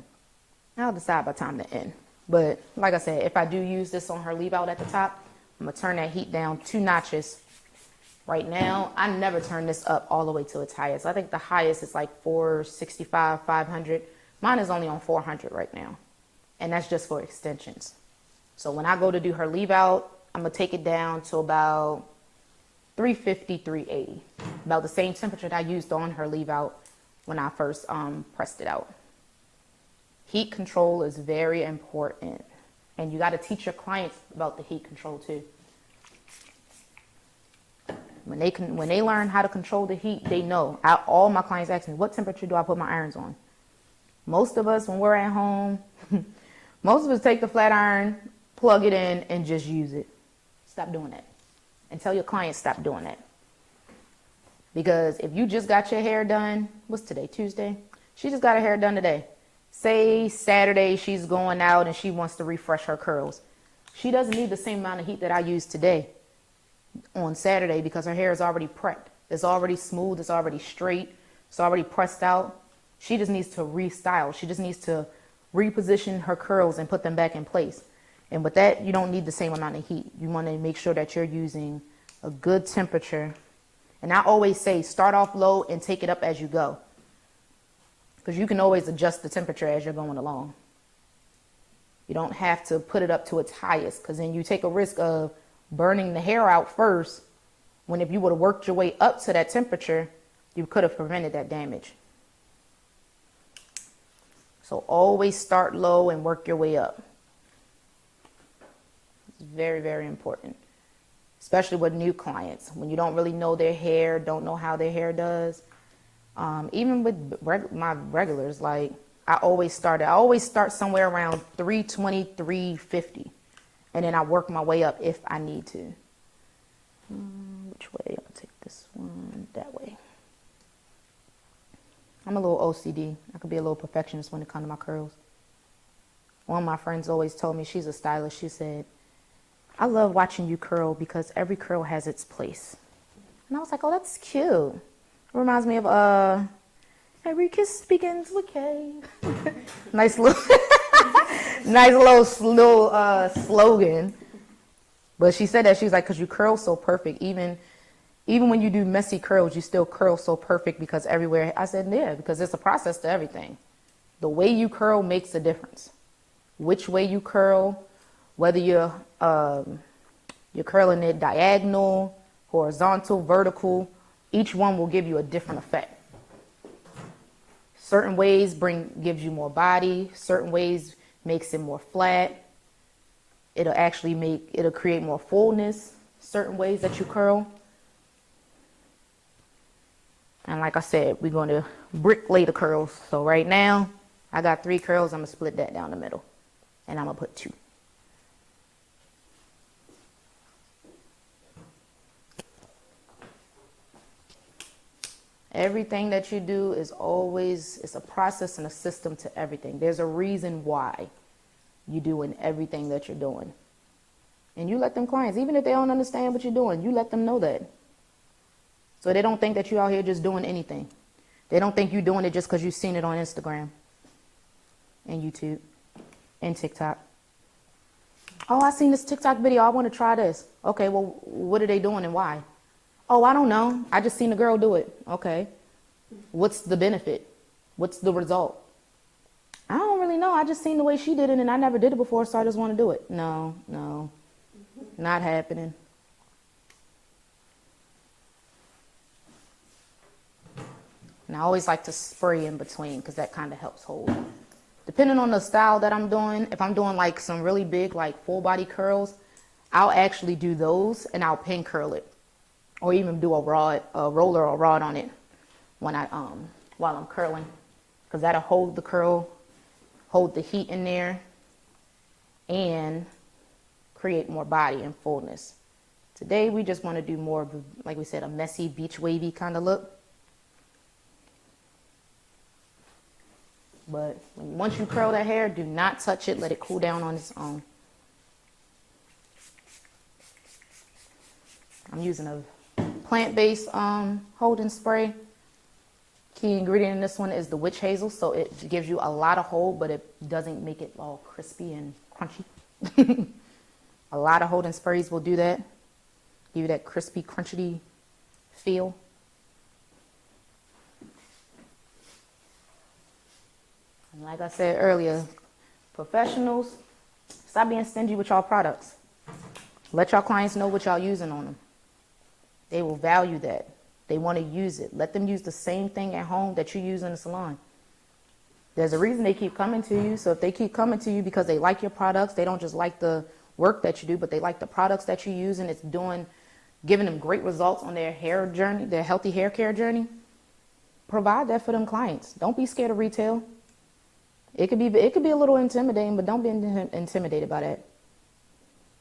I'll decide by the time to end. But like I said, if I do use this on her leave out at the top, I'm going to turn that heat down 2 notches. Right now, I never turn this up all the way to its highest. I think the highest is like 465, 500. Mine is only on 400 right now. And that's just for extensions. So when I go to do her leave out, I'm going to take it down to about 350, 380. About the same temperature that I used on her leave out when I first pressed it out. Heat control is very important. And you got to teach your clients about the heat control too. When they learn how to control the heat, they know. All my clients ask me, what temperature do I put my irons on? Most of us, when we're at home, most of us take the flat iron, plug it in, and just use it. Stop doing that. And tell your clients stop doing that. Because if you just got your hair done, what's today, Tuesday? She just got her hair done today. Say Saturday she's going out and she wants to refresh her curls. She doesn't need the same amount of heat that I used today on Saturday because her hair is already prepped. It's already smooth. It's already straight. It's already pressed out. She just needs to restyle. She just needs to reposition her curls and put them back in place. And with that, you don't need the same amount of heat. You want to make sure that you're using a good temperature. And I always say start off low and take it up as you go. Because you can always adjust the temperature as you're going along. You don't have to put it up to its highest because then you take a risk of burning the hair out first, when if you would have worked your way up to that temperature, you could have prevented that damage. So always start low and work your way up. It's very, very important, especially with new clients. When you don't really know their hair, don't know how their hair does. Even with my regulars, like I always start somewhere around 320, 350. And then I work my way up if I need to. Which way? I'll take this one that way. I'm a little OCD. I could be a little perfectionist when it comes to my curls. One of my friends always told me, she's a stylist, she said, I love watching you curl because every curl has its place. And I was like, oh, that's cute. It reminds me of every kiss begins with K. Nice little nice little slogan. But she said that, she was like, because you curl so perfect, even when you do messy curls, you still curl so perfect because everywhere. I said, yeah, because it's a process to everything. The way you curl makes a difference. Which way you curl, whether you're curling it diagonal, horizontal, vertical, each one will give you a different effect. Certain ways gives you more body, certain ways makes it more flat. It'll create more fullness, certain ways that you curl. And like I said, we're going to brick lay the curls. So right now, I got 3 curls. I'm going to split that down the middle. And I'm going to put 2. Everything that you do is always, it's a process and a system to everything. There's a reason why you're doing everything that you're doing. And you let them clients, even if they don't understand what you're doing, you let them know that. So they don't think that you're out here just doing anything. They don't think you're doing it just because you've seen it on Instagram and YouTube and TikTok. Oh, I seen this TikTok video. I want to try this. Okay, well, what are they doing and why? Oh, I don't know. I just seen a girl do it. Okay. What's the benefit? What's the result? I don't really know. I just seen the way she did it and I never did it before, so I just want to do it. No, not happening. And I always like to spray in between because that kind of helps hold. Depending on the style that I'm doing, if I'm doing like some really big, like full body curls, I'll actually do those and I'll pin curl it. Or even do a roller or rod on it when while I'm curling, because that'll hold the curl, hold the heat in there, and create more body and fullness. Today we just want to do more of, like we said, a messy beach wavy kind of look. But once you curl that hair, do not touch it. Let it cool down on its own. I'm using a plant-based holding spray. Key ingredient in this one is the witch hazel, so it gives you a lot of hold, but it doesn't make it all crispy and crunchy. A lot of holding sprays will do that. Give you that crispy, crunchy feel. And like I said earlier, professionals, stop being stingy with y'all products. Let y'all clients know what y'all using on them. They will value that. They want to use it. Let them use the same thing at home that you use in the salon. There's a reason they keep coming to you. So if they keep coming to you because they like your products, they don't just like the work that you do, but they like the products that you use, and it's giving them great results on their hair journey, their healthy hair care journey, provide that for them clients. Don't be scared of retail. It could be a little intimidating, but don't be intimidated by that.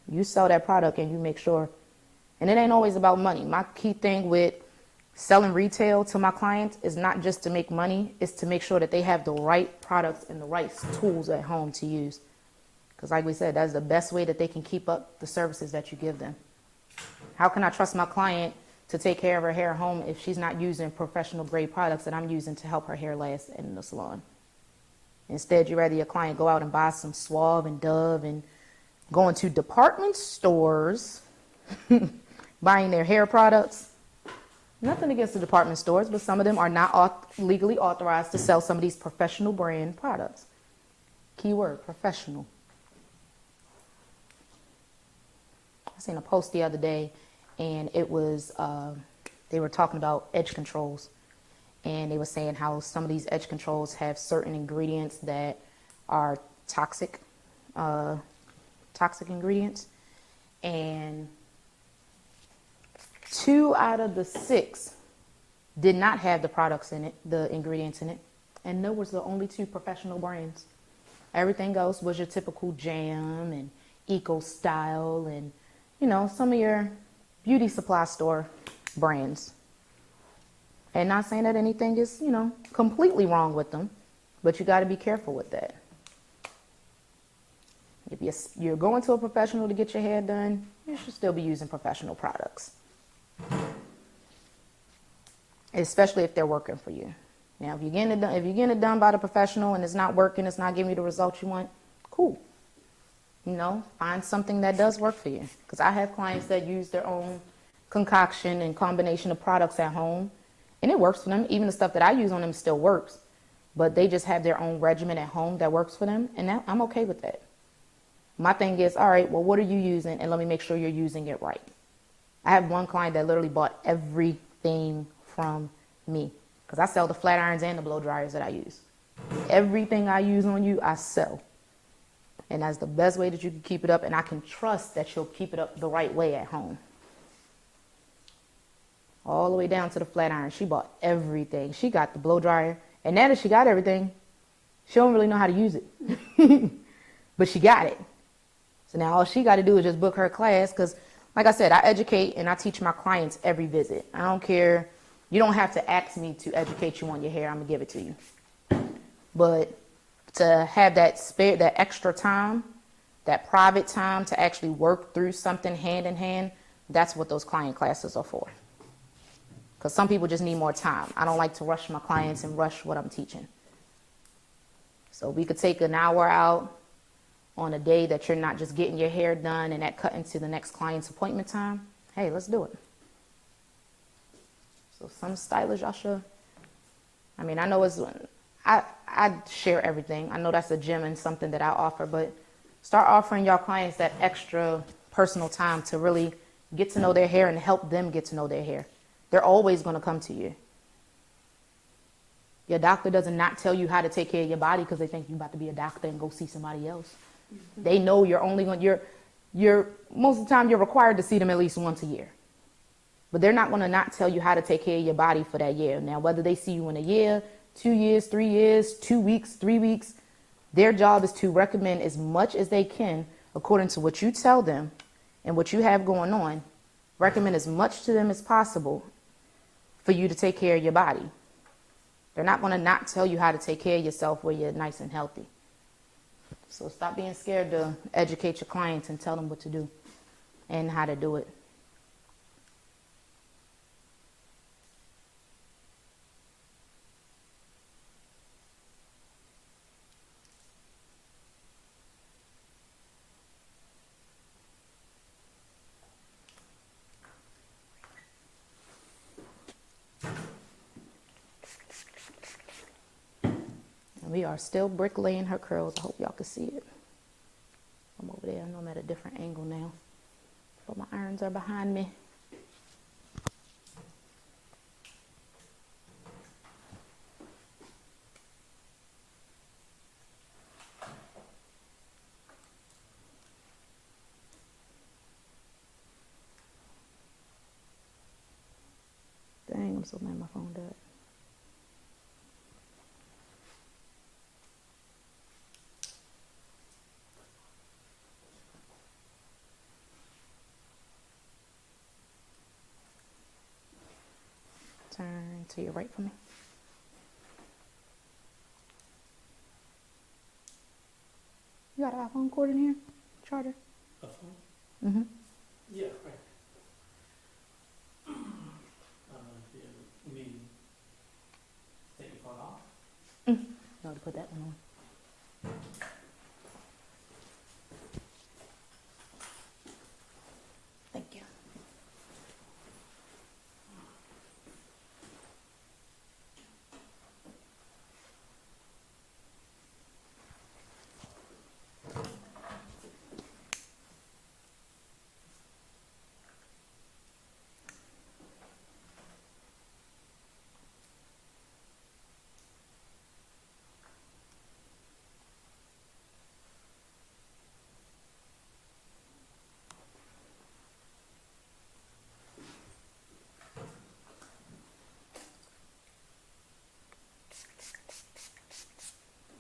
You sell that product and you make sure. And it ain't always about money. My key thing with selling retail to my clients is not just to make money, it's to make sure that they have the right products and the right tools at home to use. Because like we said, that's the best way that they can keep up the services that you give them. How can I trust my client to take care of her hair at home if she's not using professional grade products that I'm using to help her hair last in the salon? Instead, you'd rather your client go out and buy some Suave and Dove and go into department stores buying their hair products. Nothing against the department stores, but some of them are not legally authorized to sell some of these professional brand products. Keyword, professional. I seen a post the other day, and it was, they were talking about edge controls. And they were saying how some of these edge controls have certain ingredients that are toxic ingredients. And 2 out of the 6 did not have the products in it, the ingredients in it. And those was the only 2 professional brands. Everything else was your typical Jam and Eco Style and, you know, some of your beauty supply store brands. And not saying that anything is, you know, completely wrong with them, but you got to be careful with that. If you're going to a professional to get your hair done, you should still be using professional products. Especially if they're working for you. Now, if you're getting it done by the professional and it's not working, it's not giving you the results you want, cool. You know, find something that does work for you. Because I have clients that use their own concoction and combination of products at home, and it works for them. Even the stuff that I use on them still works, but they just have their own regimen at home that works for them, and I'm okay with that. My thing is, all right, well, what are you using? And let me make sure you're using it right. I have one client that literally bought everything from me because I sell the flat irons and the blow dryers that I use. Everything I use on you, I sell. And that's the best way that you can keep it up, and I can trust that you'll keep it up the right way at home. All the way down to the flat iron. She bought everything. She got the blow dryer, and now that she got everything, she don't really know how to use it. But she got it. So now all she got to do is just book her class because, like I said, I educate and I teach my clients every visit. I don't care. You don't have to ask me to educate you on your hair. I'm going to give it to you. But to have that extra time, that private time to actually work through something hand in hand, that's what those client classes are for. Because some people just need more time. I don't like to rush my clients and rush what I'm teaching. So we could take an hour out on a day that you're not just getting your hair done and that cut into the next client's appointment time. Hey, let's do it. So some stylists, y'all should. I mean, I know I share everything. I know that's a gem and something that I offer, but start offering y'all clients that extra personal time to really get to know their hair and help them get to know their hair. They're always going to come to you. Your doctor doesn't not tell you how to take care of your body because they think you're about to be a doctor and go see somebody else. They know you're only going you're most of the time you're required to see them at least once a year. But they're not going to not tell you how to take care of your body for that year. Now, whether they see you in a year, 2 years, 3 years, 2 weeks, 3 weeks, their job is to recommend as much as they can according to what you tell them and what you have going on. Recommend as much to them as possible for you to take care of your body. They're not going to not tell you how to take care of yourself where you're nice and healthy. So stop being scared to educate your clients and tell them what to do and how to do it. We are still bricklaying her curls. I hope y'all can see it. I'm over there. I know I'm at a different angle now, but my irons are behind me. Dang, I'm so mad my phone died. Turn to your right for me. You got an iPhone cord in here? Charger? A phone? Mm-hmm. Yeah, right. You mean take your phone off? No, to put that one on. Thank you.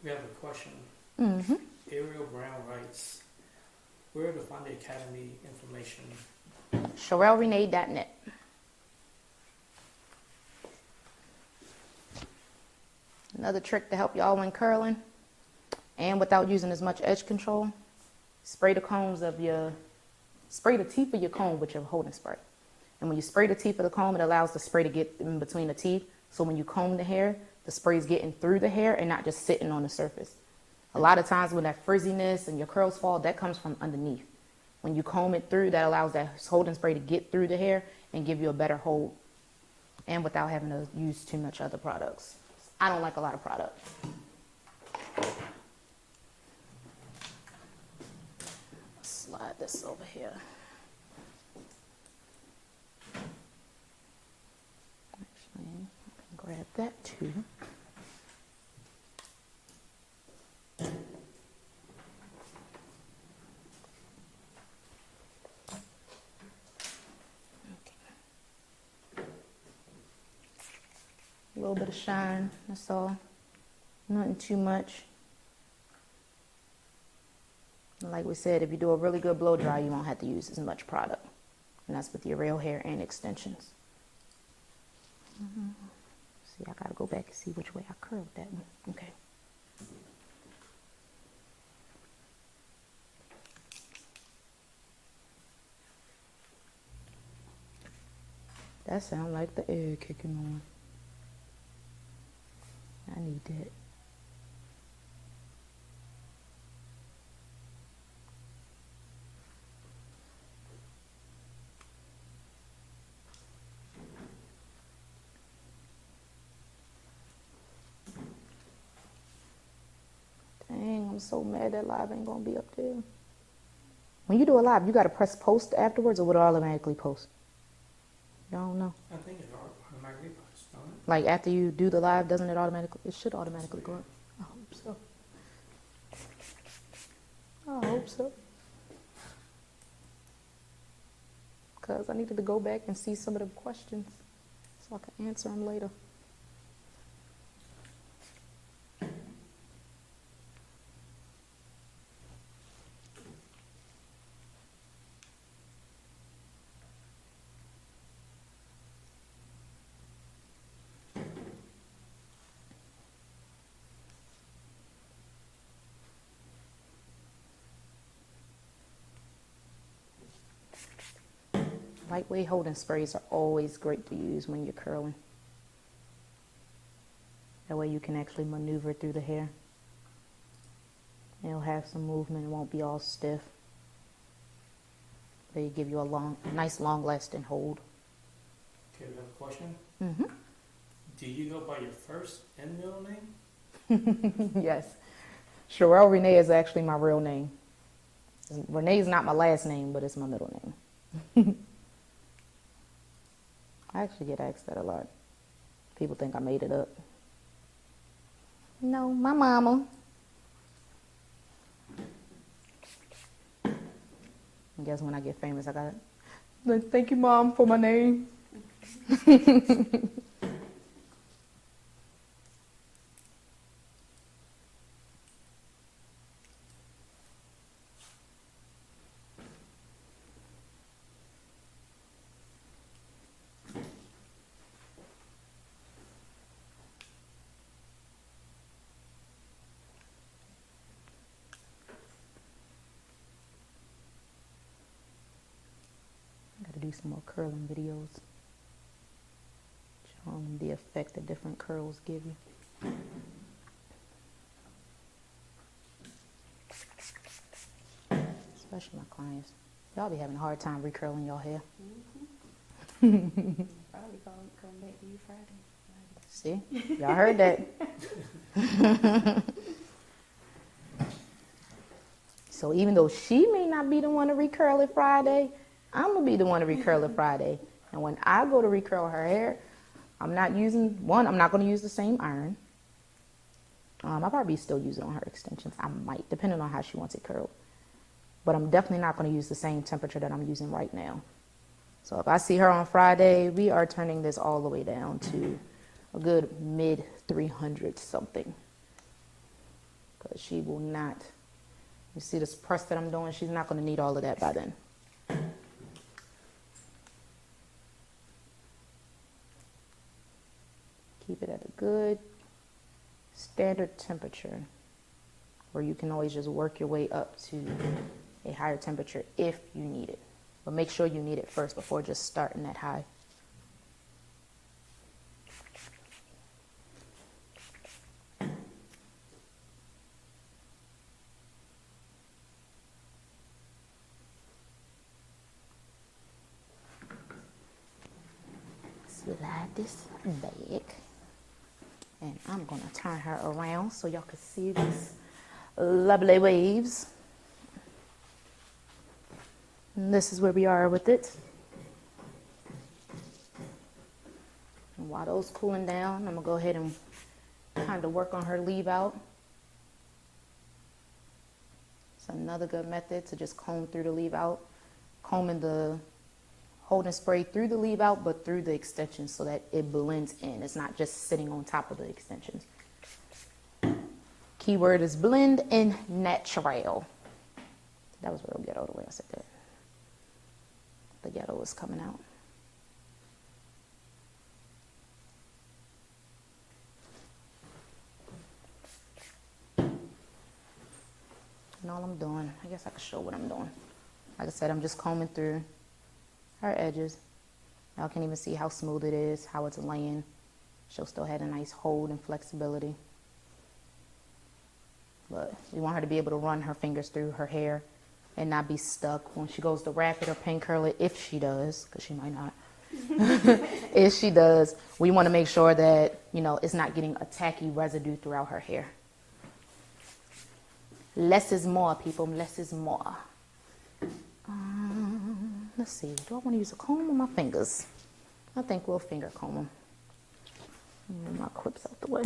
We have a question. Mm-hmm. Ariel Brown writes, where to find the Academy information? CherelleRenee.net. Another trick to help y'all when curling and without using as much edge control. spray the teeth of your comb with your holding spray. And when you spray the teeth of the comb, it allows the spray to get in between the teeth. So when you comb the hair, the spray is getting through the hair and not just sitting on the surface. A lot of times when that frizziness and your curls fall, that comes from underneath. When you comb it through, that allows that holding spray to get through the hair and give you a better hold. And without having to use too much other products. I don't like a lot of product. Slide this over here. Actually, I can grab that too. A little bit of shine, that's all. Nothing too much. And like we said, if you do a really good blow dry, you won't have to use as much product. And that's with your real hair and extensions. See, I gotta go back and see which way I curved that one. Okay. That sounds like the air kicking on. I need that. Dang, I'm so mad that live ain't gonna be up there. When you do a live, you gotta press post afterwards, or would it automatically post? Y'all don't know. I think it automatically posts, don't it? Like after you do the live, doesn't it automatically? It should automatically go up. I hope so. I hope so. Because I needed to go back and see some of the questions so I can answer them later. Lightweight holding sprays are always great to use when you're curling. That way you can actually maneuver through the hair. It'll have some movement, it won't be all stiff. They give you a nice long-lasting hold. Okay, we have a question. Mm-hmm. Do you go by your first and middle name? Yes. Cherelle Renee is actually my real name. Renee is not my last name, but it's my middle name. I actually get asked that a lot. People think I made it up. No, my mama. I guess when I get famous, I got it. Thank you, Mom, for my name. Do some more curling videos showing the effect that different curls give you. Especially my clients. Y'all be having a hard time recurling your hair. Probably come back to you Friday. See? Y'all heard that. So even though she may not be the one to recurl it Friday, I'm going to be the one to recurl it Friday. And when I go to recurl her hair, I'm not going to use the same iron. I'll probably still use it on her extensions. I might, depending on how she wants it curled. But I'm definitely not going to use the same temperature that I'm using right now. So if I see her on Friday, we are turning this all the way down to a good mid 300 something. Because she will not, you see this press that I'm doing, she's not going to need all of that by then. Keep it at a good standard temperature where you can always just work your way up to a higher temperature if you need it. But make sure you need it first before just starting that high. Slide this back. And I'm gonna turn her around so y'all can see these lovely waves. And this is where we are with it. And while those cooling down, I'm gonna go ahead and kind of work on her leave out. It's another good method to just comb through the leave out, holding spray through the leave out, but through the extensions so that it blends in. It's not just sitting on top of the extensions. Keyword is blend in natural. That was real ghetto the way I said that. The ghetto was coming out. And all I'm doing, I guess I can show what I'm doing. Like I said, I'm just combing through her edges. Y'all can even see how smooth it is, how it's laying. She'll still have a nice hold and flexibility. But we want her to be able to run her fingers through her hair and not be stuck when she goes to wrap it or pin curl it, if she does, because she might not. If she does, we want to make sure that, you know, it's not getting a tacky residue throughout her hair. Less is more, people. Less is more. Let's see. Do I want to use a comb or my fingers? I think we'll finger comb them. Move my clips out the way.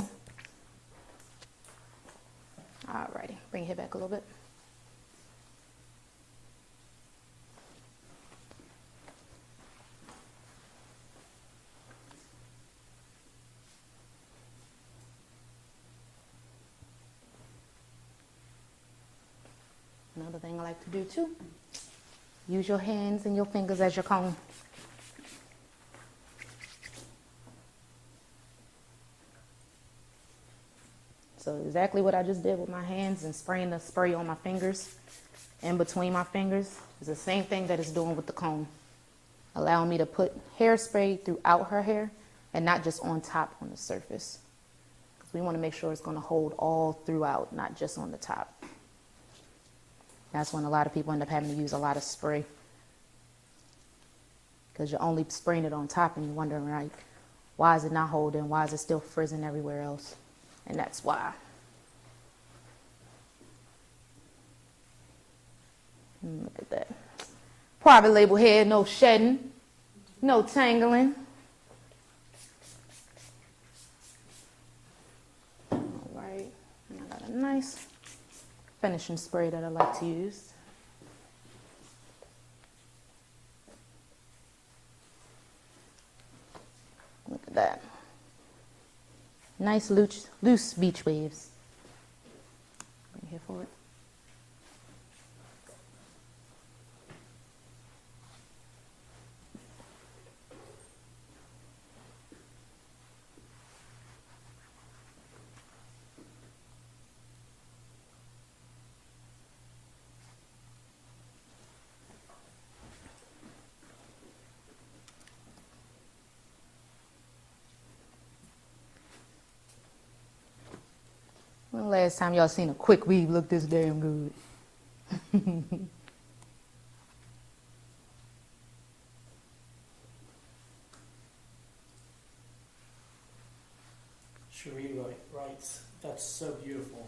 Alrighty. Bring your head back a little bit. Another thing I like to do too, use your hands and your fingers as your comb. So exactly what I just did with my hands and spraying the spray on my fingers, in between my fingers, is the same thing that it's doing with the comb. Allowing me to put hairspray throughout her hair and not just on top on the surface. Because we want to make sure it's going to hold all throughout, not just on the top. That's when a lot of people end up having to use a lot of spray. Because you're only spraying it on top and you're wondering, like, why is it not holding? Why is it still frizzing everywhere else? And that's why. Look at that. Private label hair, no shedding, no tangling. All right, and I got a nice finishing spray that I like to use. Look at that. Nice loose beach waves. Bring here for it. When the last time y'all seen a quick weave look this damn good? Cherelle writes, that's so beautiful.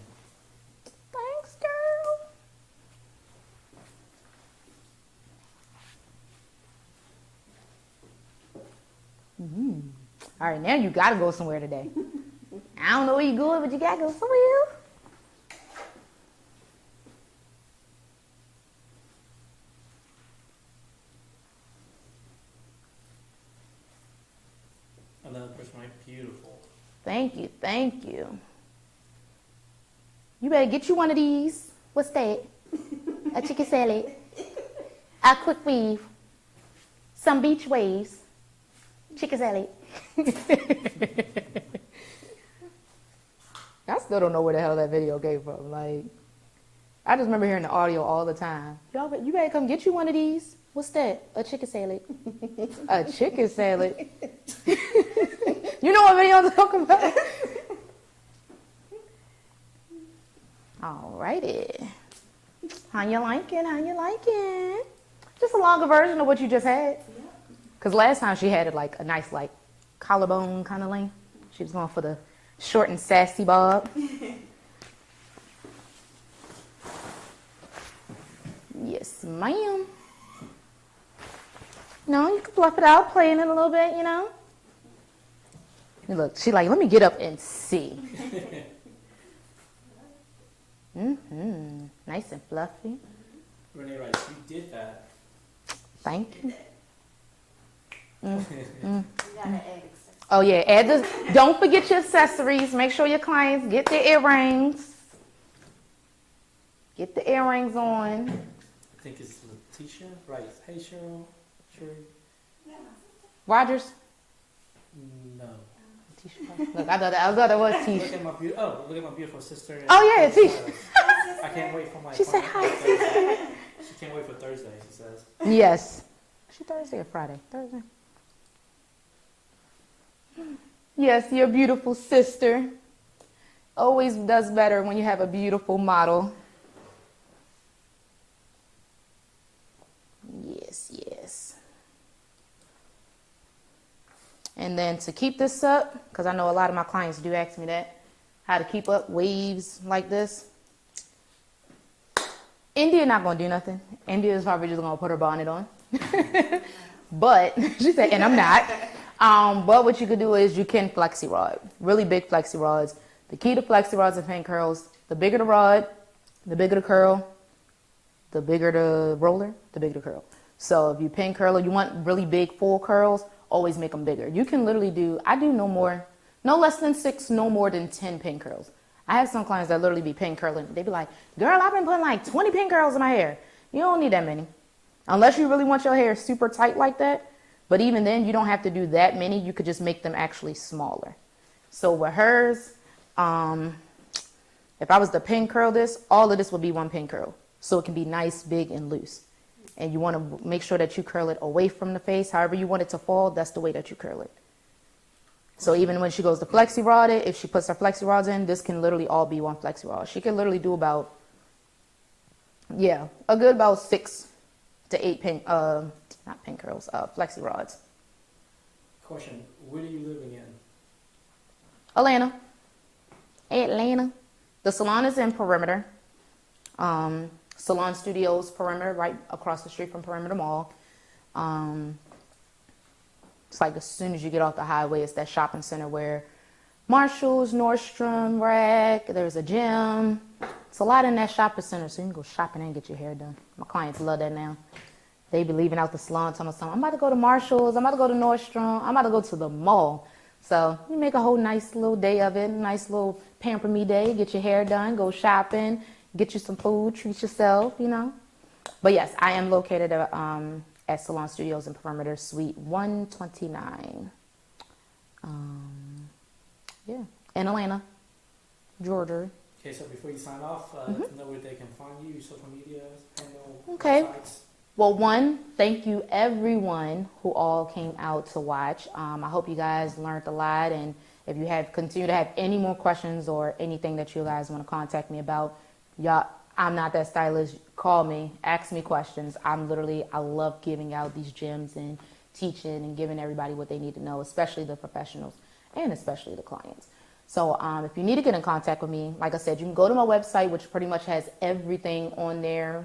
Thanks, girl. All right, now you gotta go somewhere today. I don't know where you're going, but you gotta go somewhere. Another person writes, beautiful. Thank you, thank you. You better get you one of these. What's that? A chicken salad. A quick weave. Some beach waves. Chicken salad. I still don't know where the hell that video came from. Like, I just remember hearing the audio all the time. Y'all, you better come get you one of these. What's that? A chicken salad. A chicken salad. You know what video I'm talking about? Alrighty. How you liking? How you liking? Just a longer version of what you just had. Because last time she had it like a nice like collarbone kind of length. She was going for the short and sassy bob. Yes, ma'am. No, you can fluff it out, play in it a little bit, you know. And look, she like, let me get up and see. Nice and fluffy. Renee writes, you did that. Thank you. You gotta add accessories. Oh yeah, add the. Don't forget your accessories. Make sure your clients get their earrings. Get the earrings on. I think it's Letitia writes, hey Cheryl. Rogers. No. Look, I thought it was Tisha. Look at my beautiful sister. Oh yeah, Tisha. I can't wait for my. She said hi, sister. She can't wait for Thursday. She says. Yes. She Thursday or Friday? Thursday. Yes, your beautiful sister. Always does better when you have a beautiful model. Yes, yes. And then to keep this up, because I know a lot of my clients do ask me that, how to keep up waves like this. India not going to do nothing. India is probably just going to put her bonnet on. But, she said, and I'm not. But what you could do is you can flexi rod. Really big flexi rods. The key to flexi rods and pin curls, the bigger the rod, the bigger the curl, the bigger the roller, the bigger the curl. So if you pin curl or you want really big full curls, always make them bigger. You can literally do, I do no less than 6, no more than 10 pin curls. I have some clients that literally be pin curling. They be like, girl, I've been putting like 20 pin curls in my hair. You don't need that many. Unless you really want your hair super tight like that. But even then, you don't have to do that many. You could just make them actually smaller. So with hers, if I was to pin curl this, all of this would be one pin curl. So it can be nice, big, and loose. And you want to make sure that you curl it away from the face. However you want it to fall, that's the way that you curl it. So even when she goes to flexi rod it, if she puts her flexi rods in, this can literally all be one flexi rod. She can literally do about, a good about 6 to 8 flexi rods. Question, where are you living in? Atlanta. The salon is in Perimeter. Salon Studios, Perimeter, right across the street from Perimeter Mall. It's like as soon as you get off the highway, it's that shopping center where Marshalls, Nordstrom, Rack, there's a gym. It's a lot in that shopping center, so you can go shopping and get your hair done. My clients love that now. They be leaving out the salon, telling me, I'm about to go to Marshalls, I'm about to go to Nordstrom, I'm about to go to the mall. So you make a whole nice little day of it, nice little pamper me day, get your hair done, go shopping, get you some food, treat yourself, you know. But yes, I am located at Salon Studios in Perimeter, Suite 129. In Atlanta, Georgia. Okay, so before you sign off, let them know where they can find you, your social media, handle, Okay. websites. Well, one, thank you everyone who all came out to watch. I hope you guys learned a lot, and if you continue to have any more questions or anything that you guys want to contact me about, I'm not that stylist. Call me, ask me questions. I love giving out these gems and teaching and giving everybody what they need to know, especially the professionals and especially the clients. So if you need to get in contact with me, like I said, you can go to my website, which pretty much has everything on there.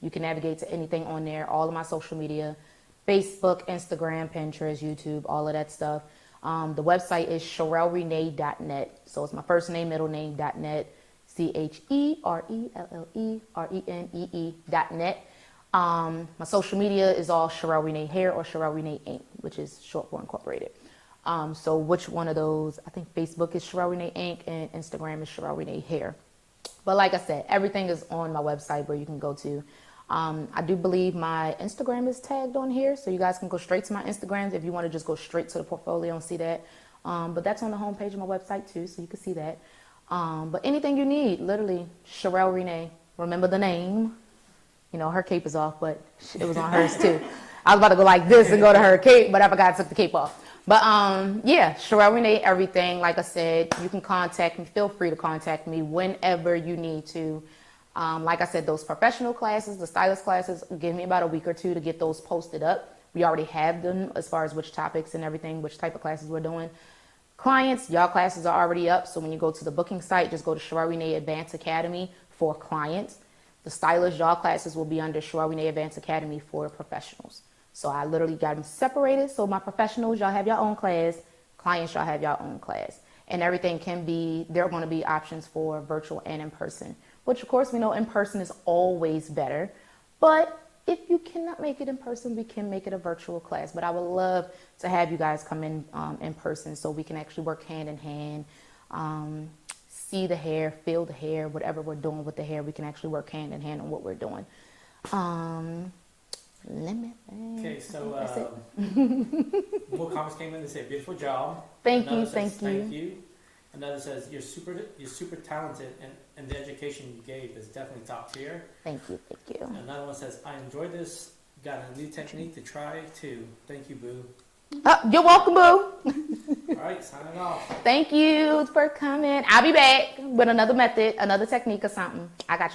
You can navigate to anything on there, all of my social media, Facebook, Instagram, Pinterest, YouTube, all of that stuff. The website is CherelleRenee.net. So it's my first name, middle name.net, CherelleRenee.net. My social media is all Cherelle Renee Hair or Cherelle Renee Inc., which is short for Incorporated. So which one of those? I think Facebook is Cherelle Renee Inc. and Instagram is Cherelle Renee Hair. But like I said, everything is on my website where you can go to. I do believe my Instagram is tagged on here, so you guys can go straight to my Instagrams if you want to just go straight to the portfolio and see that. But that's on the homepage of my website too, so you can see that. But anything you need, literally, Cherelle Renee, remember the name. You know, her cape is off, but it was on hers too. I was about to go like this and go to her cape, but I forgot to take the cape off. But yeah, Cherelle Renee, everything. Like I said, you can contact me. Feel free to contact me whenever you need to. Like I said, those professional classes, the stylist classes, give me about a week or two to get those posted up. We already have them as far as which topics and everything, which type of classes we're doing. Clients, y'all classes are already up. So when you go to the booking site, just go to Cherelle Renee Advanced Academy for clients. The stylist, y'all classes will be under Cherelle Renee Advanced Academy for professionals. So I literally got them separated. So my professionals, y'all have your own class. Clients, y'all have your own class. And everything can be, there are going to be options for virtual and in person, which of course we know in person is always better. But if you cannot make it in person, we can make it a virtual class. But I would love to have you guys come in person so we can actually work hand in hand. See the hair, feel the hair, whatever we're doing with the hair, we can actually work hand in hand on what we're doing. Okay, so more comments came in. They say, beautiful job. Thank you, Says, thank you. Thank you. Another says, you're super talented, and the education you gave is definitely top tier. Thank you, thank you. Another one says, I enjoyed this. Got a new technique to try too. Thank you, boo. You're welcome, boo. All right, signing off. Thank you for coming. I'll be back with another method, another technique or something. I got you.